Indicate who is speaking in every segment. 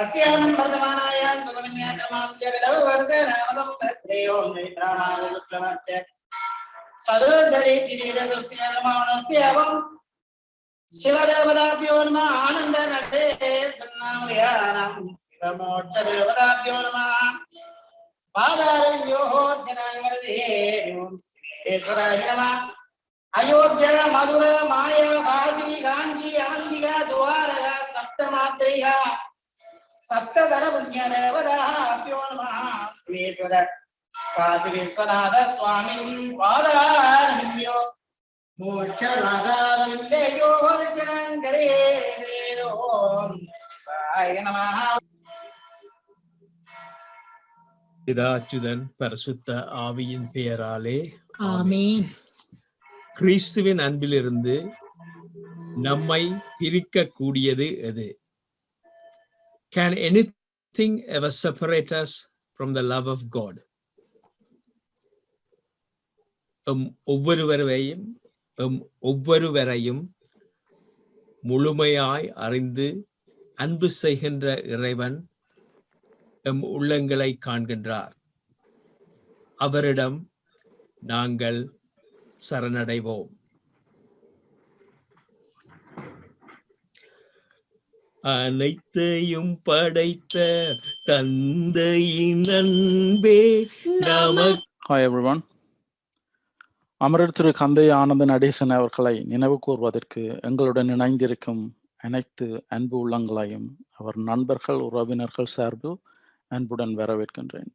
Speaker 1: अस्यां वर्धमानायां तुमन्याक्रमांच विदववर्षेणामदं त्रेयों नैत्रामालुक्लमच्च सदोदरेतिरीरदुस्यमानस्यवं शिवदेवताभ्यो नमः आनन्दनटेसन्नामयानां शिवमोक्षदेवताभ्यो नमः पादारयोः जनाङ्गरदे ओं श्रीश्वराय नमः अयोध्या मधुर माया काशी कांची आंबिका द्वारका सप्तमात्रया सप्तधर पुण्यदेवताभ्यो नमः श्रीश्वर काशी विश्वनाथ स्वामी पादारविंदो मोक्षनाथारविंदेयो अर्चनांकरे ओं शिवाय नमः.
Speaker 2: பிதாச்சுதன் பரிசுத்த ஆவியின் பெயராலே
Speaker 3: ஆமென்.
Speaker 2: கிறிஸ்துவின் அன்பிலிருந்து நம்மை பிரிக்க கூடியது எது? Can anything ever separate us from the love of God? ஒவ்வொருவரையும் முழுமையாய் அறிந்து அன்பு செய்கின்ற இறைவன் எம் உள்ளங்களை காண்கின்றார். அவரிடம் நாங்கள் சரணடைவோம். அனைத்தையும் படைத்த தந்தையின் அன்பே நமக்கு.
Speaker 4: Hi everyone. அமரர் திரு கந்தையா ஆனந்தநடேசன் அவர்களை நினைவு கூர்வதற்கு எங்களுடன் இணைந்திருக்கும் அனைத்து அன்பு உள்ளங்களையும் அவர் நண்பர்கள் உறவினர்கள் சார்பில் அன்புடன் வரவேற்கின்றேன்.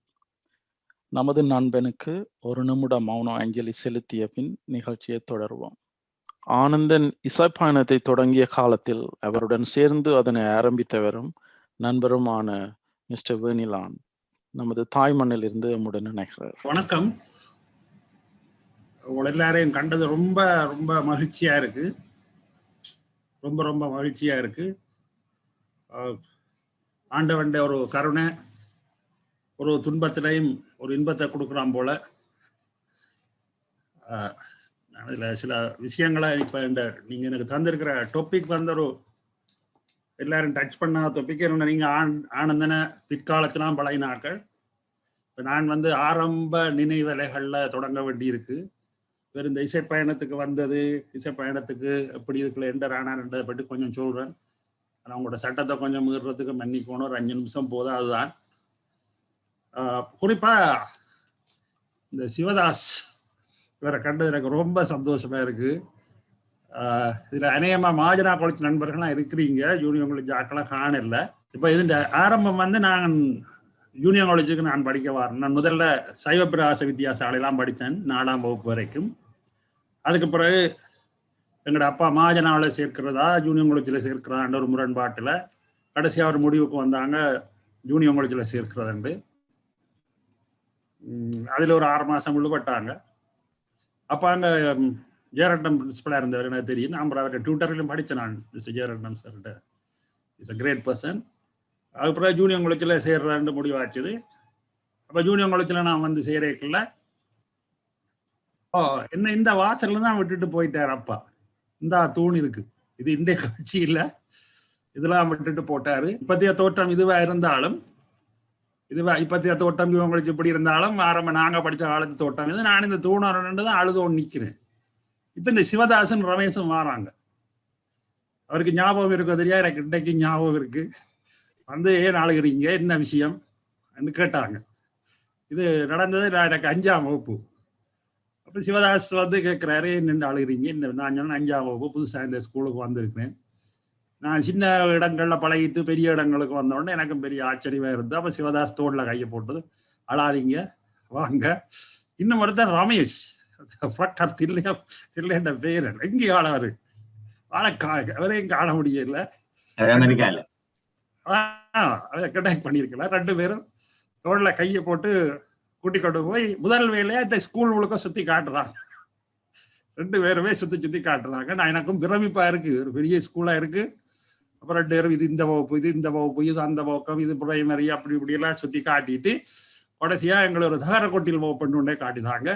Speaker 4: நமது நண்பனுக்கு ஒரு நிமிட மௌன அஞ்சலி செலுத்திய பின் நிகழ்ச்சியை தொடருவோம். ஆனந்தன் இசைப்பயணத்தை தொடங்கிய காலத்தில் அவருடன் சேர்ந்து அதனை ஆரம்பித்தவரும் நண்பருமான மிஸ்டர் வேணிலான் நமது தாய் மண்ணில் இருந்து நம்முடன் இணைகிறார்.
Speaker 5: வணக்கம். உங்கள் எல்லாரையும் கண்டது ரொம்ப ரொம்ப மகிழ்ச்சியா இருக்கு. ரொம்ப ரொம்ப மகிழ்ச்சியா இருக்கு. ஆண்டவன் ஒரு கருணை ஒரு துன்பத்திலையும் ஒரு இன்பத்தை கொடுக்குறான் போல. இதில் சில விஷயங்களை இப்போ நீங்கள் எனக்கு தந்திருக்கிற டாபிக் வந்து ஒரு எல்லாரும் டச் பண்ணாத டாபிக். என்ன நீங்கள் ஆனந்தன பிற்காலத்திலாம் பழகினாக்கள். இப்போ நான் வந்து ஆரம்ப நினைவலைகளில் தொடங்க வேண்டியிருக்கு. வேறு இந்த இசைப்பயணத்துக்கு வந்தது, இசைப்பயணத்துக்கு எப்படி இருக்குல்ல என்டர் ஆனார்ன்றதை பற்றி கொஞ்சம் சொல்கிறேன். ஆனால் உங்களோட சட்டத்தை கொஞ்சம் மீறுறதுக்கு மன்னிக்கணும். ஒரு 5 நிமிஷம் போதும். அதுதான் குறிப்பாக இந்த சிவதாஸ் இவரை கண்டது எனக்கு ரொம்ப சந்தோஷமா இருக்கு. இதில் அநேகமாக மாஜனா காலேஜ் நண்பர்கள்லாம் இருக்கிறீங்க. யூனியன் காலேஜ் ஆக்கெல்லாம் காணல. இப்போ இது ஆரம்பம் வந்து நான் யூனியன் காலேஜுக்கு நான் படிக்க வரேன். நான் முதல்ல சைவப்பிரகாச வித்தியாசாலையெல்லாம் படித்தேன் 4ஆம் வகுப்பு வரைக்கும். அதுக்கு பிறகு எங்களோட அப்பா மாஜனாவில் சேர்க்கிறதா யூனியன் காலேஜில் சேர்க்கிறதான்ற ஒரு முரண்பாட்டில் கடைசியாக ஒரு முடிவுக்கு வந்தாங்க யூனியன் காலேஜில் சேர்க்கிறதுண்டு. அதில் ஒரு 6 மாதம் விழுபட்டாங்க. அப்போ அங்கே ஜெயரட்னம் பிரின்சிபலாக இருந்தவர் எனக்கு தெரியும். நான் அவர்கிட்ட ட்விட்டரிலும் படித்தேன். நான் மிஸ்டர் ஜெயரட்னம் சார்கிட்ட இஸ் அ கிரேட் பர்சன். அதுக்கப்புறம் ஜூனியர் காலேஜில் சேர்றான்னு முடிவாச்சுது. அப்போ ஜூனியர் காலேஜில் நான் வந்து சேரக்குள்ள என்ன இந்த வாசல்ல தான் விட்டுட்டு போயிட்டார் அப்பா. இந்த தூண் இருக்கு, இது இந்திய கட்சி இல்லை, இதெல்லாம் விட்டுட்டு போட்டாரு. இப்பத்திய தோற்றம் இதுவா இருந்தாலும் இப்பத்திய தோட்டம் இவங்களுக்கு இப்படி இருந்தாலும் ஆரம்ப நாங்க படிச்ச காலத்து தோட்டம் இது. நான் இந்த தூணாரண்டு தான் அழுதோன்னு நிற்கிறேன். இப்ப இந்த சிவதாசன் ரமேஷும் வராங்க. அவருக்கு ஞாபகம் இருக்கோ தெரியா, எனக்கு இன்றைக்கு ஞாபகம் இருக்கு. வந்து ஏன் அழுகிறீங்க, என்ன விஷயம் கேட்டாங்க. இது நடந்தது எனக்கு 5ஆம் வகுப்பு. அப்ப சிவதாஸ் வந்து கேட்கிறாரு, என்ன அழுகிறீங்க, என்ன? நான் சொன்னேன் 5ஆம் வகுப்பு புதுசாக இந்த ஸ்கூலுக்கு வந்திருக்கிறேன். நான் சின்ன இடங்கள்ல பழகிட்டு பெரிய இடங்களுக்கு வந்தோடனே எனக்கும் பெரிய ஆச்சரியமா இருந்தது. அப்ப சிவதாஸ் தோல்ல கையை போட்டது, அழாதீங்க வாங்க. இன்னும் ஒருத்தர் ரமேஷ் தில்லைன்ற பேர் எங்கே ஆளவரு அவரையும் காண முடியல, கண்டாக்ட் பண்ணிருக்கல. 2 பேரும் தோல்ல கையை போட்டு கூட்டி கொண்டு போய் முதல் வேலையா இந்த ஸ்கூல் முழுக்க சுத்தி காட்டுறாங்க. 2 பேருமே சுத்தி காட்டுறாங்க. நான் எனக்கும் பிரமிப்பா இருக்கு, ஒரு பெரிய ஸ்கூலா இருக்கு. அப்புறம் 2 பேரும் இது இந்த வகுப்பு, இது இந்த வகுப்பு, இது அந்த வகுப்பு, இது பிரைமரி, அப்படி இப்படி எல்லாம் சுத்தி காட்டிட்டு கடைசியா எங்களை ஒரு தகரக்கொட்டில் வகுப்புன்னு ஒன்றே காட்டினாங்க.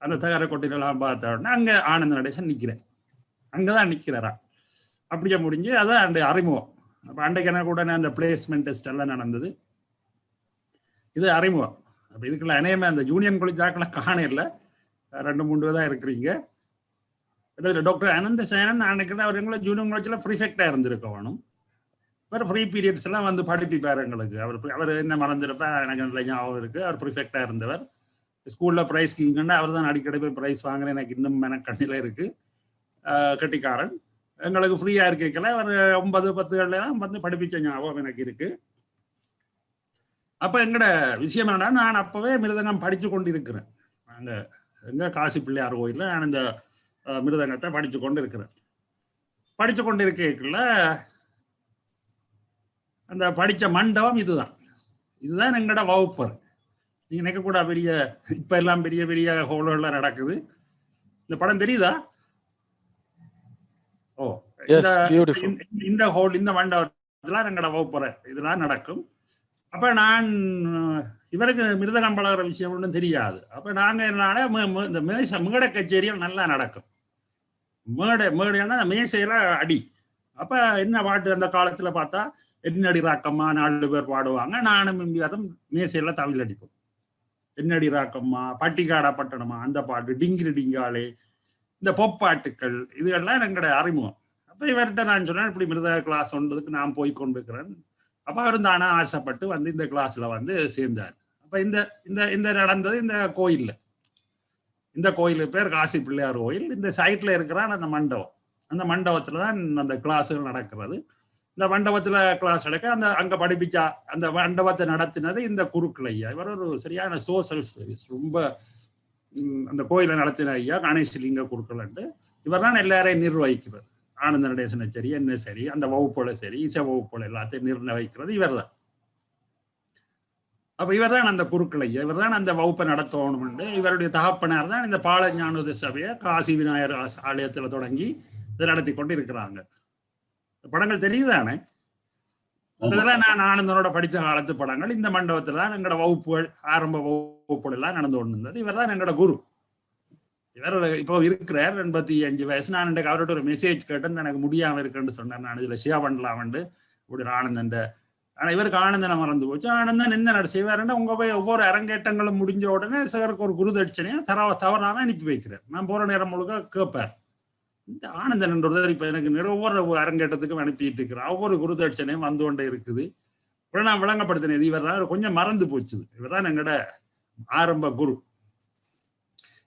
Speaker 5: அந்த தகரக்கொட்டிலெல்லாம் பார்த்த உடனே அங்க ஆனந்தநடேசன் நிக்கிறேன். அங்கதான் நிக்கிறாரா. அப்படியே முடிஞ்சு அதான் அந்த அறிமுகம். அப்போ அன்றைக்கு எனக்கு உடனே அந்த பிளேஸ்மெண்ட் டெஸ்ட் எல்லாம் நடந்தது. இது அறிமுகம். அப்போ இதுக்குள்ள அநேகமே அந்த யூனியன் காலேஜாக்கெல்லாம் காண இல்லை, 2-3 தான் இருக்கிறீங்க. டாக்டர் அனந்தசேனன் அன்னைக்கு அவர் எங்களை ஜூனியர் காலேஜில் ப்ரிஃபெக்டாக இருந்திருக்க வேணும். வேறு ஃப்ரீ பீரியட்ஸ் எல்லாம் வந்து படிப்பிப்பார் எங்களுக்கு. அவர் என்ன மறந்துருப்பேன், எனக்கு நல்ல ஞாபகம் இருக்குது. அவர் ப்ரிஃபெக்டாக இருந்தவர். ஸ்கூலில் ப்ரைஸ் கிங்கன்னு அவர் தான் அடிக்கடி போய் ப்ரைஸ் வாங்குறேன். எனக்கு இன்னும் எனக்கு கண்ணில் இருக்குது. கட்டிக்காரன். எங்களுக்கு ஃப்ரீயாக இருக்கல அவர் 9-10 வந்து படிப்பிச்ச ஞாபகம் எனக்கு இருக்குது. அப்போ எங்களோட விஷயம் என்னன்னா, நான் அப்போவே மிருதங்கம் படித்து கொண்டு இருக்கிறேன். நாங்கள் எங்கள் காசி பிள்ளையார் கோயிலில் நான் இந்த மிருதங்கத்தை படித்து கொண்டு இருக்கிறேன். படித்து கொண்டு இருக்கல அந்த படித்த மண்டபம் இதுதான் எங்களோட வகுப்பர். நீங்கள் நினைக்கக்கூட பெரிய இப்போ எல்லாம் பெரிய பெரிய ஹோலெல்லாம் நடக்குது. இந்த படம் தெரியுதா? ஓ, இந்த ஹோல் இந்த மண்டபத்தில் எங்களோட வகுப்பறை இதெல்லாம் நடக்கும். அப்போ நான் இவருக்கு மிருதகம் பழகிற விஷயம் ஒன்றும் தெரியாது. அப்போ நாங்கள் என்னன்னா இந்த மேடை கச்சேரியில் நல்லா நடக்கும். மேடைன்னா மேசையில் அடி. அப்போ என்ன பாட்டு அந்த காலத்தில் பார்த்தா என்னடி ராக்கம்மா 4 பேர் பாடுவாங்க. நானும் அதுவும் மேசையில் தமிழ் அடிப்போம். என்னடி ராக்கம்மா, பட்டிக்காடா பட்டணமா, அந்த பாட்டு, டிங்கிரி டிங்காலே, இந்த பொப்பாட்டுக்கள், இதுகள்லாம் எங்களோட அறிமுகம். அப்போ இவர்கிட்ட நான் சொன்னேன், இப்படி மிருதக கிளாஸ் ஒன்றதுக்கு நான் போய் கொண்டிருக்கிறேன். அப்போ அவர் தானே ஆசைப்பட்டு வந்து இந்த கிளாஸில் வந்து சேர்ந்தார். அப்போ இந்த நடந்தது இந்த கோயிலில். இந்த கோயில் பேர் காசி பிள்ளையார் கோயில். இந்த சைட்டில் இருக்கிறான் அந்த மண்டபம். அந்த மண்டபத்தில் தான் அந்த கிளாஸுகள் நடக்கிறது. இந்த மண்டபத்தில் கிளாஸ் நடக்க அங்கே படிப்பிச்சா அந்த மண்டபத்தை நடத்தினது இந்த குருக்கள் ஐயா. இவர் ஒரு சரியான சோசியல் சர்வீஸ். ரொம்ப அந்த கோயிலை நடத்தின ஐயா கணேஷ்லிங்க குருக்கள். இவர் தான் எல்லாரையும் நிர்வகிக்கிறது. ஆனந்தநடேசனை சரி, என்ன சரி, அந்த வகுப்புகளை சரி, இசை வகுப்புகளை எல்லாத்தையும் நிர்ணயிக்கிறது இவர் தான். அப்போ இவர் தான் அந்த குருக்கள் ஐயா. இவர் தான் அந்த வகுப்பை நடத்தணும்னு இவருடைய தகப்பனார் தான் இந்த பாலஞானோதய சபையை காசி விநாயகர் ஆலயத்தில் தொடங்கி இதை நடத்தி கொண்டு இருக்கிறாங்க. படங்கள் தெரியுதானே? இதெல்லாம் நான் ஆனந்தனோட படித்த காலத்து படங்கள். இந்த மண்டபத்தில் தான் எங்களோட வகுப்புகள், ஆரம்ப வகுப்புகள் எல்லாம் நடந்து கொண்டு இருந்தது. இவர் தான் எங்களோட குரு. இவர் இப்போ இருக்கிறார், 85 வயசு. நான் இன்றைக்கு அவர்கிட்ட ஒரு மெசேஜ் கேட்டேன்னு எனக்கு முடியாமல் இருக்குன்னு சொன்னேன். நான் இதில் ஷேர் பண்ணலாம்ண்டு இப்படி ஆனந்தன். ஆனால் இவருக்கு ஆனந்தனை மறந்து போச்சு. ஆனந்தன் என்ன செய்வாருன்னா, உங்க போய் ஒவ்வொரு அரங்கேற்றங்களும் முடிஞ்ச உடனே சாருக்கு ஒரு குரு தட்சணையை தவறாமல் அனுப்பி வைக்கிறார். நான் போகிற நேரம் முழுக்க கேட்பார். இந்த ஆனந்தன் என்றவர் இப்போ எனக்கு ஒவ்வொரு அரங்கேற்றத்துக்கும் அனுப்பிட்டு இருக்கிறார். ஒவ்வொரு குரு தட்சணையும் வந்து கொண்டே இருக்குது. இப்போ நான் விளங்கப்படுத்தினேன், இவர் தான் கொஞ்சம் மறந்து போச்சு. இவர் தான் எங்களோட ஆரம்ப குரு.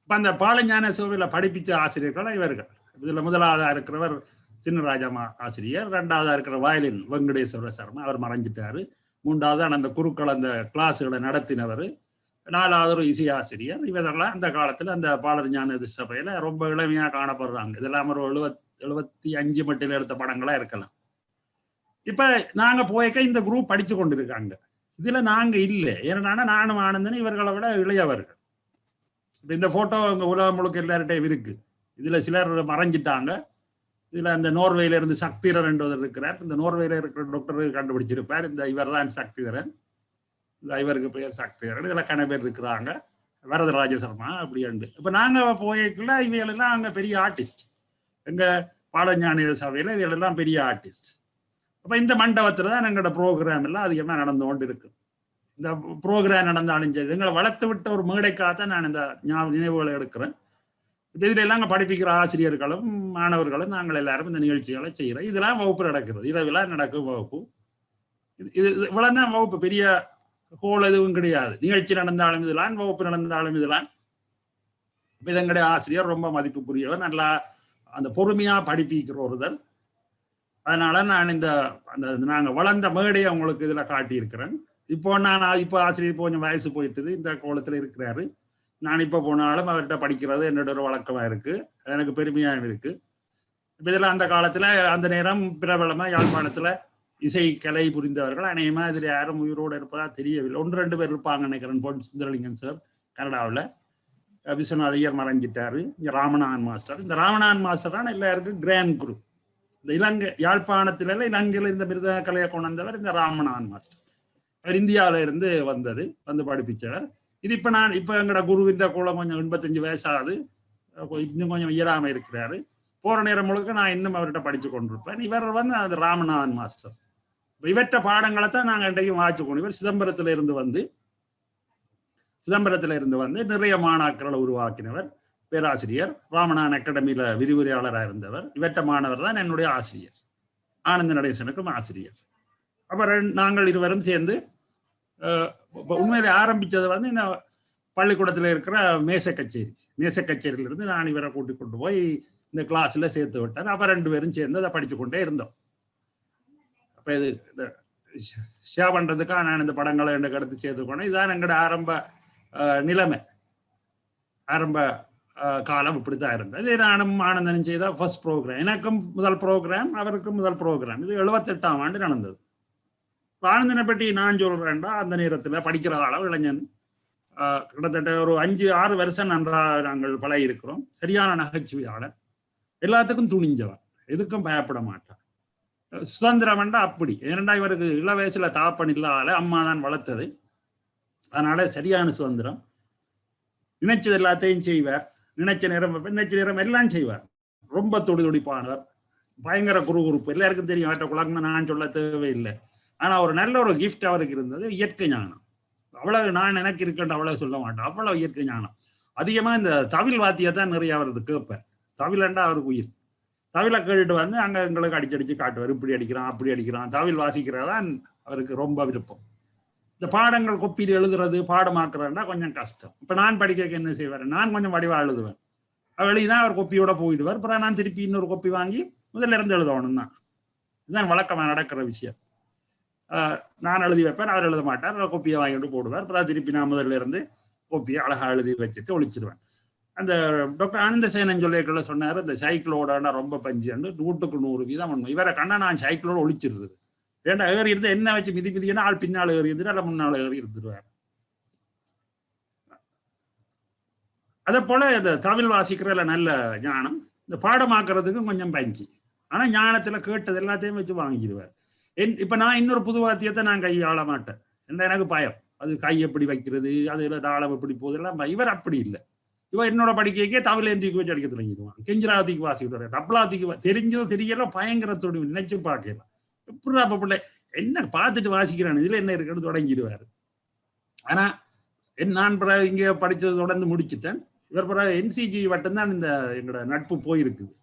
Speaker 5: இப்போ அந்த பாலஞான சபையில் படிப்பிச்ச ஆசிரியர்கள் இவர்கள். இதில் முதலாவதாக இருக்கிறவர் சின்னராஜா ஆசிரியர், 2ஆவதாக இருக்கிற வயலின் வெங்கடேஸ்வர சர்மா, அவர் மறைஞ்சிட்டாரு. 3ஆவதாக அந்த குருக்கள் அந்த கிளாஸுகளை நடத்தினவர். 4ஆவது ஒரு இசை ஆசிரியர். இவரெல்லாம் அந்த காலத்தில் அந்த பாலஞான சபையில் ரொம்ப இளமையாக காணப்படுறாங்க. இதெல்லாம் ஒரு 75 மட்டில் எடுத்த படங்களாக இருக்கலாம். இப்போ நாங்கள் போய்க்க இந்த குரூப் படித்து கொண்டு இருக்காங்க. இதில் நாங்கள் இல்லை. ஏன்னா நானும் ஆனந்தனும் இவர்களை விட இளையவர்கள். இந்த போட்டோ இங்கே உலகம் முழுக்க எல்லார்ட்டையும் இருக்கு. இதில் சிலர் மறைஞ்சிட்டாங்க. இதில் அந்த நோர்வேல இருந்து சக்திதரன் என்றவர் இருக்கிறார். இந்த நோர்வேல இருக்கிற டாக்டர் கண்டுபிடிச்சிருப்பார். இந்த இவர் தான் சக்திதரன். இந்த இவருக்கு பெயர் சக்திதரன். இதில் கன பேர் இருக்கிறாங்க. வரதராஜ சர்மா அப்படி உண்டு. இப்போ நாங்கள் போய்க்குள்ள இவைகளெல்லாம் அங்கே பெரிய ஆர்டிஸ்ட். எங்கள் பாலஞான சபையில் இவைகளெல்லாம் பெரிய ஆர்டிஸ்ட். அப்போ இந்த மண்டபத்தில் தான் எங்களோட ப்ரோக்ராம் எல்லாம் அதிகமாக நடந்து கொண்டு இருக்கு. இந்த ப்ரோக்ராம் நடந்தாலும் சரி, எங்களை வளர்த்து விட்ட ஒரு மேடைக்காகத்தான் நான் இந்த நினைவுகளை எடுக்கிறேன். இப்போ இதில் எல்லாம் படிப்பிக்கிற ஆசிரியர்களும் மாணவர்களும் நாங்கள் எல்லாரும் இந்த நிகழ்ச்சிகளை செய்கிறோம். இதெல்லாம் வகுப்பு நடக்கிறது. இரவுலாம் நடக்கும் வகுப்பு. இது இவ்வளோதான் வகுப்பு. பெரிய ஹோல் எதுவும் கிடையாது. நிகழ்ச்சி நடந்தாலும் இதெல்லாம், வகுப்பு நடந்தாலும் இதெல்லாம். இதங்களுடைய ஆசிரியர் ரொம்ப மதிப்புக்குரியவர். நல்லா அந்த பொறுமையாக படிப்பிக்கிற ஒருத்தர். அதனால நான் அந்த நாங்கள் வளர்ந்த மேடையை உங்களுக்கு இதில் காட்டியிருக்கிறேன். இப்போ ஆசிரியர் கொஞ்சம் வயசு போயிட்டுது, இந்த கோலத்தில் இருக்கிறாரு. நான் இப்போ போனாலும் அவர்கிட்ட படிக்கிறது என்னோட ஒரு வழக்கமாக இருக்குது. எனக்கு பெருமையாக இருக்குது. இப்போ இதில் அந்த காலத்தில் அந்த நேரம் பிரபலமாக யாழ்ப்பாணத்தில் இசை கலை புரிந்தவர்கள் அநேகமாக இதில் யாரும் உயிரோடு இருப்பதா தெரியவில்லை. 1-2 பேர் இருப்பாங்க நினைக்கிறேன். பொன் சுந்தரலிங்கன் சார் கனடாவில், விஸ்வநாத ஐயர் மறைஞ்சிட்டாரு. இங்கே ராமநாதன் மாஸ்டர். இந்த ராமநாதன் மாஸ்டர் தான் எல்லாருக்கும் கிராண்ட் குரு. இந்த இலங்கை யாழ்ப்பாணத்தில் இலங்கையில் இந்த மிருத கலையை கொண்டு வந்தவர் இந்த ராமநாதன் மாஸ்டர். அவர் இந்தியாவில இருந்து வந்து படிப்பிச்சவர். இது இப்போ எங்களோட குருவின் கோலம் கொஞ்சம் 85 வயசாகுது. இன்னும் கொஞ்சம் இயலாமல் இருக்கிறாரு. போகிற நேரம் முழுக்க நான் இன்னும் அவர்கிட்ட படித்து கொண்டிருப்பேன். இவர் வந்து அது ராமநாதன் மாஸ்டர். இவற்ற பாடங்களை தான் நாங்கள் இன்றைக்கும் வாசிக்கணும். இவர் சிதம்பரத்தில் இருந்து வந்து நிறைய மாணாக்கர்களை உருவாக்கினவர், பேராசிரியர், ராமநாதன் அகாடமியில விரிவுரையாளராக இருந்தவர். இவற்ற மாணவர் தான் என்னுடைய ஆசிரியர், ஆனந்த நடேசனுக்கும் ஆசிரியர். அப்புறம் நாங்கள் இருவரும் சேர்ந்து உண்மையில ஆரம்பிச்சது வந்து இந்த பள்ளிக்கூடத்தில் இருக்கிற மேசை கச்சேரியிலிருந்து நான் இவரை கூட்டிக் கொண்டு போய் இந்த கிளாஸ்ல சேர்த்து விட்டார். அப்ப 2 பேரும் சேர்ந்து அதை படிச்சு கொண்டே இருந்தோம். அப்ப இது ஷேர் பண்றதுக்காக நான் இந்த படங்களை எனக்கு எடுத்து சேர்த்துக்கொண்டேன். இதுதான் எங்களோட ஆரம்ப நிலைமை, ஆரம்ப காலம் இப்படித்தான் இருந்தது. இது நானும் ஆனந்தனும் செய்த ஃபர்ஸ்ட் ப்ரோக்ராம். எனக்கும் முதல் ப்ரோக்ராம், அவருக்கும் முதல் ப்ரோக்ராம். இது 78ஆம் ஆண்டு நடந்தது. ஆனந்தனை பற்றி நான் சொல்றேன்டா, அந்த நேரத்தில் படிக்கிற காலம் இளைஞன், கிட்டத்தட்ட ஒரு 5-6 வருஷம் நன்றாக நாங்கள் பழகி இருக்கிறோம். சரியான நகைச்சுவையாளர், எல்லாத்துக்கும் துணிஞ்சவன், எதுக்கும் பயப்பட மாட்டான். சுதந்திரம் வேண்டா அப்படி. ஏனெண்டா இவருக்கு இள வயசுல தாப்பன் இல்லாத அம்மா தான் வளர்த்தது. அதனால சரியான சுதந்திரம். நினைச்சது எல்லாத்தையும் செய்வார். நினைச்ச நேரம் எல்லாம் செய்வார். ரொம்ப துடிப்பானவர், பயங்கர குறுகுறுப்பு. எல்லாருக்கும் தெரியும், அவற்றை குழந்தை நான் சொல்ல தேவையில்லை. ஆனா ஒரு நல்ல ஒரு கிஃப்ட் அவருக்கு இருந்தது, இயற்கை ஞானம். அவ்வளவு நான் எனக்கு இருக்கேன் அவ்வளவு சொல்ல மாட்டேன், அவ்வளவு இயற்கை ஞானம். அதிகமா இந்த தவில் வாத்தியத்தான் நிறைய அவருக்கு கேட்பார். தவிலண்டா அவருக்கு உயிர். தவில கேட்டுட்டு வந்து அங்க எங்களுக்கு அடிச்சு காட்டுவார், இப்படி அடிக்கிறான் அப்படி அடிக்கிறான். தவில் வாசிக்கிறதான் அவருக்கு ரொம்ப விருப்பம். இந்த பாடங்கள் கொப்பிட்டு எழுதுறது, பாடமாக்குறதுனா கொஞ்சம் கஷ்டம். இப்ப நான் படிக்க என்ன செய்வார், நான் கொஞ்சம் வடிவா எழுதுவேன். எழுதினா அவர் கொப்பியோட போயிடுவார். அப்புறம் நான் திருப்பி இன்னொரு கொப்பி வாங்கி முதல்ல இருந்து எழுதணும் தான். இதுதான் வழக்கமா நடக்கிற விஷயம். நான் எழுதி வைப்பேன், அவர் எழுத மாட்டார். கொப்பியை வாங்கிட்டு போடுவார். அப்புறம் திருப்பி நான் முதல்ல இருந்து கொப்பியை அழகா எழுதி வச்சுட்டு ஒழிச்சிடுவேன். அந்த டாக்டர் ஆனந்தசேனன் சொல்லிக்கல சொன்னார், இந்த சைக்கிளோட ரொம்ப பஞ்சு 100க்கு 100% உண்மை. இவரை கண்ணா நான் சைக்கிளோட ஒழிச்சிடுறது. ஏன்னா ஏறி இருந்து என்ன வச்சு மிதினா ஆள் பின்னால் ஏறி இருந்துட்டு அல்ல முன்னால் ஏறி இருந்துருவார். அதே போல இந்த தமிழ் வாசிக்கிறதுல நல்ல ஞானம், இந்த பாடமாக்குறதுக்கும் கொஞ்சம் பஞ்சு. ஆனா ஞானத்துல கேட்டது எல்லாத்தையும் வச்சு வாங்கிடுவார். இப்ப நான் இன்னொரு புது வாத்தியத்தை நான் கையாள மாட்டேன். எனக்கு பயம், அது கை எப்படி வைக்கிறது, அதுல தாளம் எப்படி போகுது எல்லாம். இவர் அப்படி இல்லை. இவன் என்னோட படிக்கைக்கே தமிழேந்திக்கு வச்சு அடிக்க தொடங்கிடுவான். கெஞ்சிராவதிக்கு வாசிக்க, தப்லாத்திக்கு தெரிஞ்சதோ தெரியல, பயங்கரத்தோடு நினைச்சு பார்க்கலாம். எப்படி அப்ப பிள்ளை என்ன பார்த்துட்டு வாசிக்கிறான், இதுல என்ன இருக்குன்னு தொடங்கிடுவாரு. ஆனா நான் இங்க படிச்சது தொடர்ந்து முடிச்சுட்டேன். இவர் பிறகு என்சிஜி மட்டும்தான் இந்த எங்களோட நட்பு போயிருக்குது.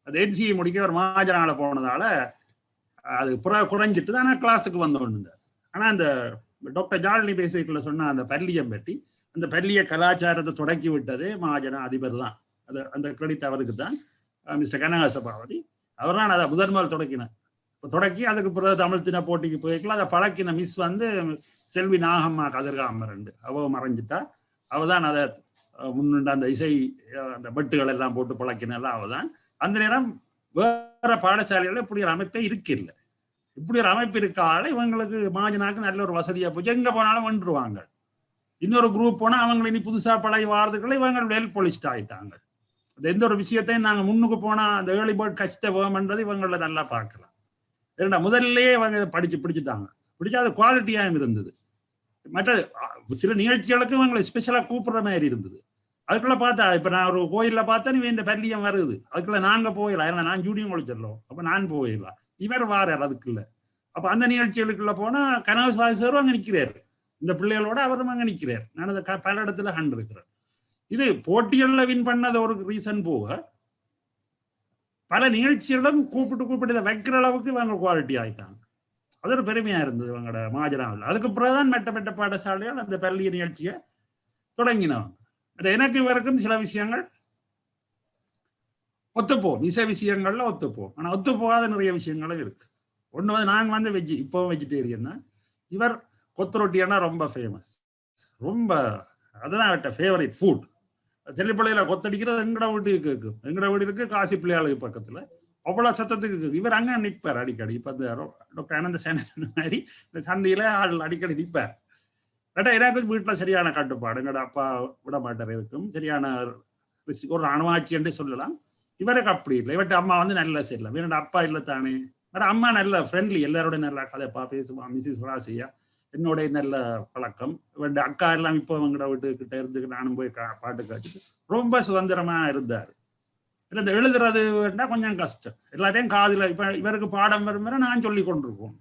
Speaker 5: அது என்சிஜி முடிக்க ஒரு மாஜனால போனதால அது குறைஞ்சிட்டு தான் நான் கிளாஸுக்கு வந்தோன்னு. ஆனா அந்த டாக்டர் ஜாலினி பேசிக்கல சொன்ன அந்த பள்ளியம் பற்றி, அந்த பள்ளிய கலாச்சாரத்தை தொடக்கி விட்டதே மாஜனா அதிபர் தான். அது அந்த கிரெடிட் அவருக்கு தான். மிஸ்டர் கனகா சபாபதி அவர் தான் அதை முதன்மையில் தொடக்கினார். இப்போ தொடக்கி அதுக்கு பிறகு தமிழ் தின போட்டிக்கு போய்க்கலாம். அதை பழக்கின மிஸ் வந்து செல்வி நாகம்மா கதிர்காமர், அவ மறைஞ்சிட்டா. அவதான் அதை முன்னுண்ட அந்த இசை அந்த பட்டுகள் எல்லாம் போட்டு பழக்கினெல்லாம் அவதான். அந்த நேரம் வேற பாடசாலைகள் இப்படி ஒரு அமைப்பே இருக்கில்லை. இப்படி ஒரு அமைப்பு இருக்கால இவங்களுக்கு மாஜனாக்கு நல்ல ஒரு வசதியா போச்சு. எங்க போனாலும் வந்துருவாங்க. இன்னொரு குரூப் போனா அவங்க இனி புதுசா பழகி வாரதுக்குள்ள இவங்க வெல் பொலிஸ்ட் ஆயிட்டாங்க. எந்த ஒரு விஷயத்தையும் நாங்க முன்னுக்கு போனா அந்த ஏர்லி பேர்ட் கஷ்ட வேணும்ன்றது இவங்கள நல்லா பார்க்கலாம். ஏன்னா முதல்லையே இவங்க படிச்சு பிடிச்சிட்டாங்க. பிடிச்சா அது குவாலிட்டியாக இருந்தது. மற்ற சில நிகழ்ச்சிகளுக்கு இவங்களை ஸ்பெஷலா கூப்பிடுற மாதிரி இருந்தது. அதுக்குள்ள பார்த்தா இப்ப நான் ஒரு கோயில்ல பார்த்தா நீ இந்த பள்ளியம் வருது, அதுக்குள்ள நாங்க போயிடலாம். ஏன்னா நான் ஜூடியம் ஒழிச்சிடலாம், அப்ப நான் போயிடலாம். இவர் வாரார் அதுக்குள்ள. அப்ப அந்த நிகழ்ச்சிகளுக்குள்ள போனா கனகசாரி அங்க நிற்கிறாரு, இந்த பிள்ளைகளோட அவரும் அங்க நிற்கிறார். நான் அதை பல இடத்துல கண்டிருக்கிறேன். இது போட்டிகள்ல வின் பண்ணது ஒரு ரீசன் போக, பல நிகழ்ச்சிகளும் கூப்பிட்டு இதை வைக்கிற அளவுக்கு இவங்க குவாலிட்டி ஆயிட்டாங்க. அது ஒரு பெருமையா இருந்தது இவங்களோட மாஜனாவில். அதுக்கு பிறகுதான் மெட்ட பாடசாலையால் அந்த பள்ளி நிகழ்ச்சியை தொடங்கினவங்க. அது எனக்கு இவருக்கும் சில விஷயங்கள் ஒத்துப்போம், இசை விஷயங்கள்ல ஒத்துப்போம். ஆனா ஒத்து போகாத நிறைய விஷயங்களும் இருக்கு. ஒண்ணு வந்து நான் வந்து இப்போ வெஜிடேரியன் தான். இவர் கொத்து ரொட்டியானா ரொம்ப ஃபேமஸ், ரொம்ப அதுதான் அவர்கிட்ட ஃபேவரட் ஃபுட். தெல்லிப்பள்ளியில கொத்தடிக்கிறது எங்கட வீட்டுக்கு கேட்கும். எங்கட வீடு இருக்கு காசி பிள்ளையாளுக்கு பக்கத்துல, அவ்வளவு சத்தத்துக்கு கேட்கும். இவர் அங்க நிற்பார் அடிக்கடி. இப்ப இந்த டாக்டர் ஆனந்தசேனன் மாதிரி இந்த சந்தையில ஆள் அடிக்கடி நிற்பார். எனக்கு வீட்டுல சரியான கட்டுப்பாடு, எங்கட அப்பா விட மாட்டார். இருக்கும் சரியான ஒரு அணுவாட்சி என்று சொல்லலாம். இவருக்கு அப்படி இல்லை. இவர்கிட்ட அம்மா வந்து நல்ல செல்லம். என்னோட அப்பா இல்லை தானே, அம்மா நல்ல ஃப்ரெண்ட்லி, எல்லாரோட நல்லா கதைப்பா பேசுவான். மிஸ்ஸஸ் ராசியா என்னோட நல்ல பழக்கம். இவன் அக்கா எல்லாம் இப்போ அவங்களோட வீட்டுக்கிட்ட இருந்து நானும் போய் பாட்டு காய்ச்சிட்டு ரொம்ப சுதந்திரமா இருந்தார். இல்லை இந்த எழுதுறது கொஞ்சம் கஷ்டம், எல்லாத்தையும் காதுல. இப்ப இவருக்கு பாடம் வரும் நான் சொல்லி கொண்டிருக்கோம்.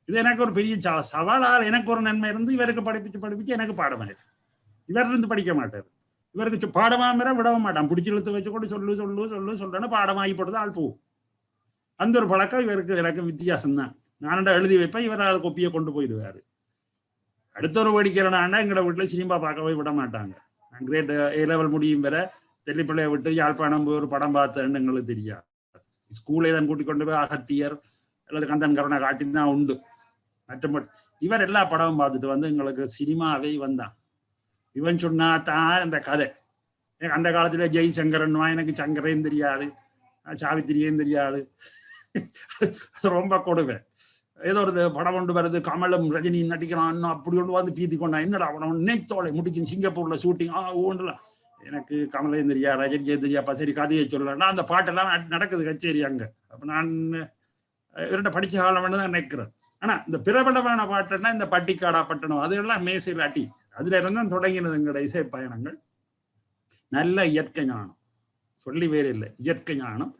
Speaker 5: இது எனக்கு ஒரு பெரிய சவாலால் எனக்கு ஒரு நன்மை இருந்து இவருக்கு படிப்பிச்சு எனக்கு பாடமாயிரு. இவர் இருந்து படிக்க மாட்டார். இவருக்கு பாடமாமிர விடவும் மாட்டான். பிடிச்சி இழுத்து வச்சு கூட சொல்றேன்னு பாடமாகி போட்டு ஆள் போகும். அந்த ஒரு பழக்கம் இவருக்கு எனக்கு வித்தியாசம் தான். நானண்டா எழுதி வைப்பேன், இவர் அதை கொப்பியை கொண்டு போயிடுவாரு. அடுத்த ஒரு வேடிக்கைனா எங்களோட வீட்டுல சினிமா பார்க்கவே விட மாட்டாங்க. நான் கிரேட் A லெவல் முடியும் வர தெல்லிப்பள்ளையை விட்டு யாழ்ப்பாணம் போய் ஒரு படம் பார்த்தேன்னு எங்களுக்கு தெரியாது. ஸ்கூலே தான் கூட்டிக் கொண்டு போய் அகத்தியர் அல்லது கந்தன் கருணை காட்டினா உண்டு. மற்ற இவர் எல்லா படமும் பார்த்துட்டு வந்து எங்களுக்கு சினிமாவே வந்தான். இவன் சொன்னா தான் இந்த கதை. அந்த காலத்துல ஜெய்சங்கரன்வா, எனக்கு சங்கரையும் தெரியாது, சாவித்திரியும் தெரியாது. ரொம்ப கொடுவேன். ஏதோ ஒரு படம் கொண்டு வருது, கமலும் ரஜினி நடிக்கிறான், அப்படி ஒன்று வந்து பீத்தி கொண்டான். என்னடா படம் நெய்த்தோலை முடிக்கும், சிங்கப்பூர்ல ஷூட்டிங் ஓண்டலாம். எனக்கு கமலையும் தெரியா, ரஜினியே தெரியாப்பா, சரி கதையை சொல்லலாம். அந்த பாட்டெல்லாம் நடக்குது கச்சேரி அங்க. அப்ப நான் இவர்கிட்ட படிச்ச காலம் தான் நினைக்கிறேன். ஆனா இந்த பிரபலமான பாட்டுன்னா இந்த பட்டிக்காடா பட்டணம் அதெல்லாம் மேசையில் அட்டி, அதுல இருந்தான் தொடங்கினது எங்களோட இசை பயணங்கள். நல்ல இயற்கை ஞானம், சொல்லி வேறு இல்லை, இயற்கை ஞானம்.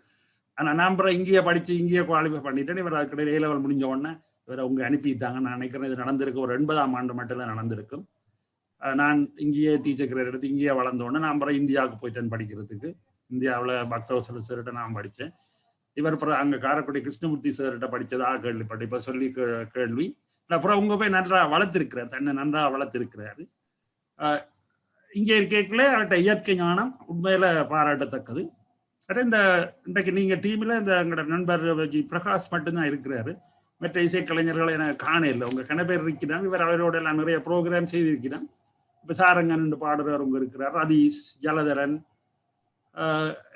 Speaker 5: ஆனா நான் இங்கேயே படிச்சு இங்கேயே குவாலிஃபை பண்ணிட்டேன். இவர் அதுக்கிடையே A லெவல் முடிஞ்ச உடனே இவரை அவங்க அனுப்பிட்டாங்க. நான் நினைக்கிறேன் இது நடந்திருக்கு ஒரு 80ஆம் ஆண்டு மட்டும் தான் நடந்திருக்கும். நான் இங்கேயே டீச்சர் கிரேட் எடுத்து இங்கேயே வளர்ந்தோடனே நான் அப்புறம் இந்தியாவுக்கு போயிட்டேன் படிக்கிறதுக்கு. இந்தியாவில் பக்தவசல சார்கிட்ட நான் படித்தேன். இவர் அப்புறம் அங்கே காரைக்குடி கிருஷ்ணமூர்த்தி சார்கிட்ட படித்ததா கேள்விப்பட்டேன். இப்போ சொல்லி கேள்வி. அப்புறம் உங்க போய் நன்றா வளர்த்திருக்கிறார், தன்னை நன்றா வளர்த்திருக்கிறாரு. இங்கே இருக்கேக்கல அவர்கிட்ட இயற்கை ஞானம் உண்மையில பாராட்டத்தக்கது. இந்த இன்றைக்கு நீங்க டீம்ல இந்த எங்களோட நண்பர் பிரகாஷ் மட்டும்தான் இருக்கிறாரு. மற்ற இசைக்கலைஞர்களை எனக்கு காண இல்லை. உங்க கணபேர் இருக்கிறாங்க. இவர் அவரோட எல்லாம் நிறைய ப்ரோக்ராம் செய்திருக்கிறான். இப்ப சாரங்கன் பாடுறவர் உங்க இருக்கிறார், ரதீஷ், ஜலதரன்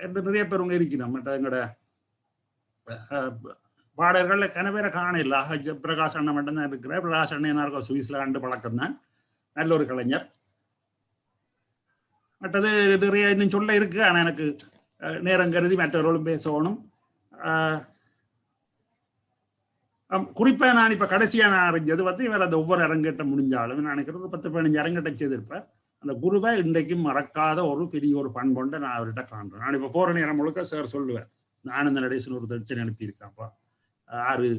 Speaker 5: என்று நிறைய பேர் உங்க இருக்கிறோம். மற்ற எங்களோட பாடல்கள் கணபேரை காண இல்லை. பிரகாஷ் அண்ணன் மட்டும்தான் இருக்கிறார். பிரகாஷ் அண்ணன் இருக்கும் சுவிட்சர்லாந்து பழக்கம் தான், நல்ல ஒரு கலைஞர். மற்றது நிறைய இன்னும் சொல்ல இருக்கு. ஆனா எனக்கு நேரம் கருதி மற்றவர்களும் பேசணும். குறிப்பா நான் இப்ப கடைசியா நான் அறிஞ்சது வந்து இவர் அந்த ஒவ்வொரு அரங்கேட்டம் முடிஞ்சாலும் நான் நினைக்கிறேன் ஒரு 10-15 அரங்கேட்டம் செய்திருப்பேன். அந்த குருவை இன்றைக்கும் மறக்காத ஒரு பெரிய ஒரு பண்பொண்டை நான் அவர்கிட்ட காண்றேன். நான் இப்ப போற நேரம் முழுக்க சார் சொல்லுவேன், ஆனந்தநடேசன் ஒரு தடுத்து அனுப்பியிருக்காப்பா 6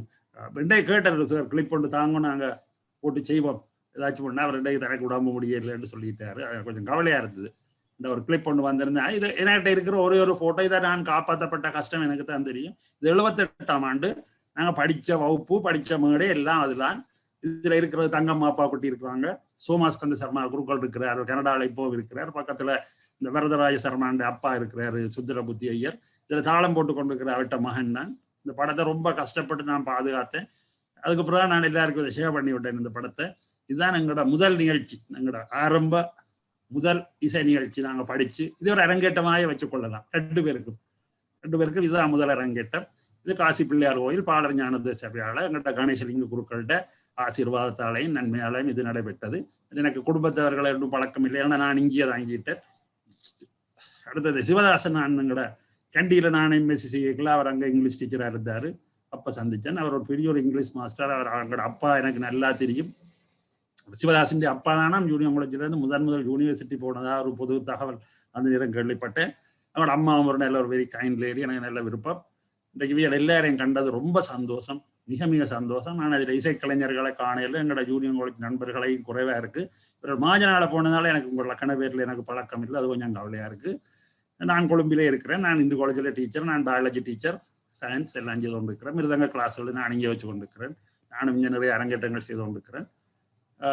Speaker 5: ரெண்டே கேட்டார் சார், கிளிப் கொண்டு தாங்க நாங்க போட்டு செய்வோம் ஏதாச்சும் பண்ணா அவர் ரெண்டே தனக்கு விடாம முடியலைன்னு சொல்லிட்டாரு. கொஞ்சம் கவலையா இருந்தது. இந்த ஒரு கிளிப் கொண்டு வந்திருந்தேன். இது என்கிட்ட இருக்கிற ஒரே ஒரு போட்டோ. இதை நான் காப்பாற்றப்பட்ட கஷ்டம் எனக்கு தான் தெரியும். இது 78ஆம் ஆண்டு நாங்க படிச்ச வகுப்பு, படிச்ச மேடை எல்லாம் அதுதான். இதுல இருக்கிறது தங்கம்மா அப்பா குட்டி இருக்கிறாங்க, சோமாஸ்கந்த சர்மா குருக்கள் இருக்கிறார், கனடாவில் இப்போ இருக்கிறார், பக்கத்துல இந்த வரதராஜ சர்மாண்ட அப்பா இருக்கிறாரு, சுந்தரபுத்தி ஐயர். இதுல தாளம் போட்டு கொண்டு இருக்கிற அவட்ட மகன் நான். இந்த படத்தை ரொம்ப கஷ்டப்பட்டு நான் பாதுகாத்தேன். அதுக்கப்புறம் நான் எல்லாருக்கும் இதை ஷேர் பண்ணி விட்டேன் இந்த படத்தை. இதுதான் எங்களோட முதல் நிகழ்ச்சி, எங்களோட ஆரம்ப முதல் இசை நிகழ்ச்சி. நாங்க படிச்சு இது ஒரு அரங்கேட்டமாக வச்சுக்கொள்ளலாம். 2 பேருக்கும் இதுதான் முதல் அரங்கேட்டம். இது காசி பிள்ளையார் கோயில் பாடல் ஞானத சபையால எங்கள்கிட்ட கணேசலிங்க குருக்கள்கிட்ட ஆசீர்வாதத்தாலையும் நன்மையாலையும் இது நடைபெற்றது. எனக்கு குடும்பத்தவர்களை இன்னும் பழக்கம் இல்லை, ஏன்னா நான் இங்கேயே தாங்கிட்டேன். அடுத்தது சிவதாசன் எங்களோட கண்டியில நான் எம்எஸ்சி செய்யல. அவர் அங்க இங்கிலீஷ் டீச்சரா இருந்தாரு. அப்ப சந்திச்சேன். அவர் ஒரு பெரிய ஒரு இங்கிலீஷ் மாஸ்டர். அவர் அவங்களோட அப்பா எனக்கு நல்லா தெரியும். சிவதாசன் அப்பா தானா ஜூனியர் காலேஜ்ல இருந்து முதல் யூனிவர்சிட்டி போனதா ஒரு பொது தகவல் அந்த நேரம் கேள்விப்பட்டேன். அவங்களோட அம்மா ஒரு நல்ல ஒரு வெரி கைண்ட் லேடி, எனக்கு நல்ல விருப்பம். இன்றைக்கு எல்லாரையும் கண்டது ரொம்ப சந்தோஷம், மிக மிக சந்தோஷம். நான் அதில் இசைக்கலைஞர்களை காணையில் எங்களோட ஜூனியர் காலேஜ் நண்பர்களையும் குறைவா இருக்கு. இவர் மாஜனால போனதால எனக்கு உங்களோட கணவரில் எனக்கு பழக்கம் இல்லை, அது கொஞ்சம் கவலையா இருக்கு. நான் கொழும்பிலே இருக்கிறேன். நான் இந்து காலேஜில் டீச்சர், நான் பயாலஜி டீச்சர், சயின்ஸ் எல்லாம் செய்து கொண்டிருக்கிறேன். மிருதங்க கிளாஸ்கள் நான் இங்கே வச்சு கொண்டிருக்கிறேன். நானும் இங்கே நிறைய அரங்கேற்றங்கள் செய்து கொண்டிருக்கிறேன்.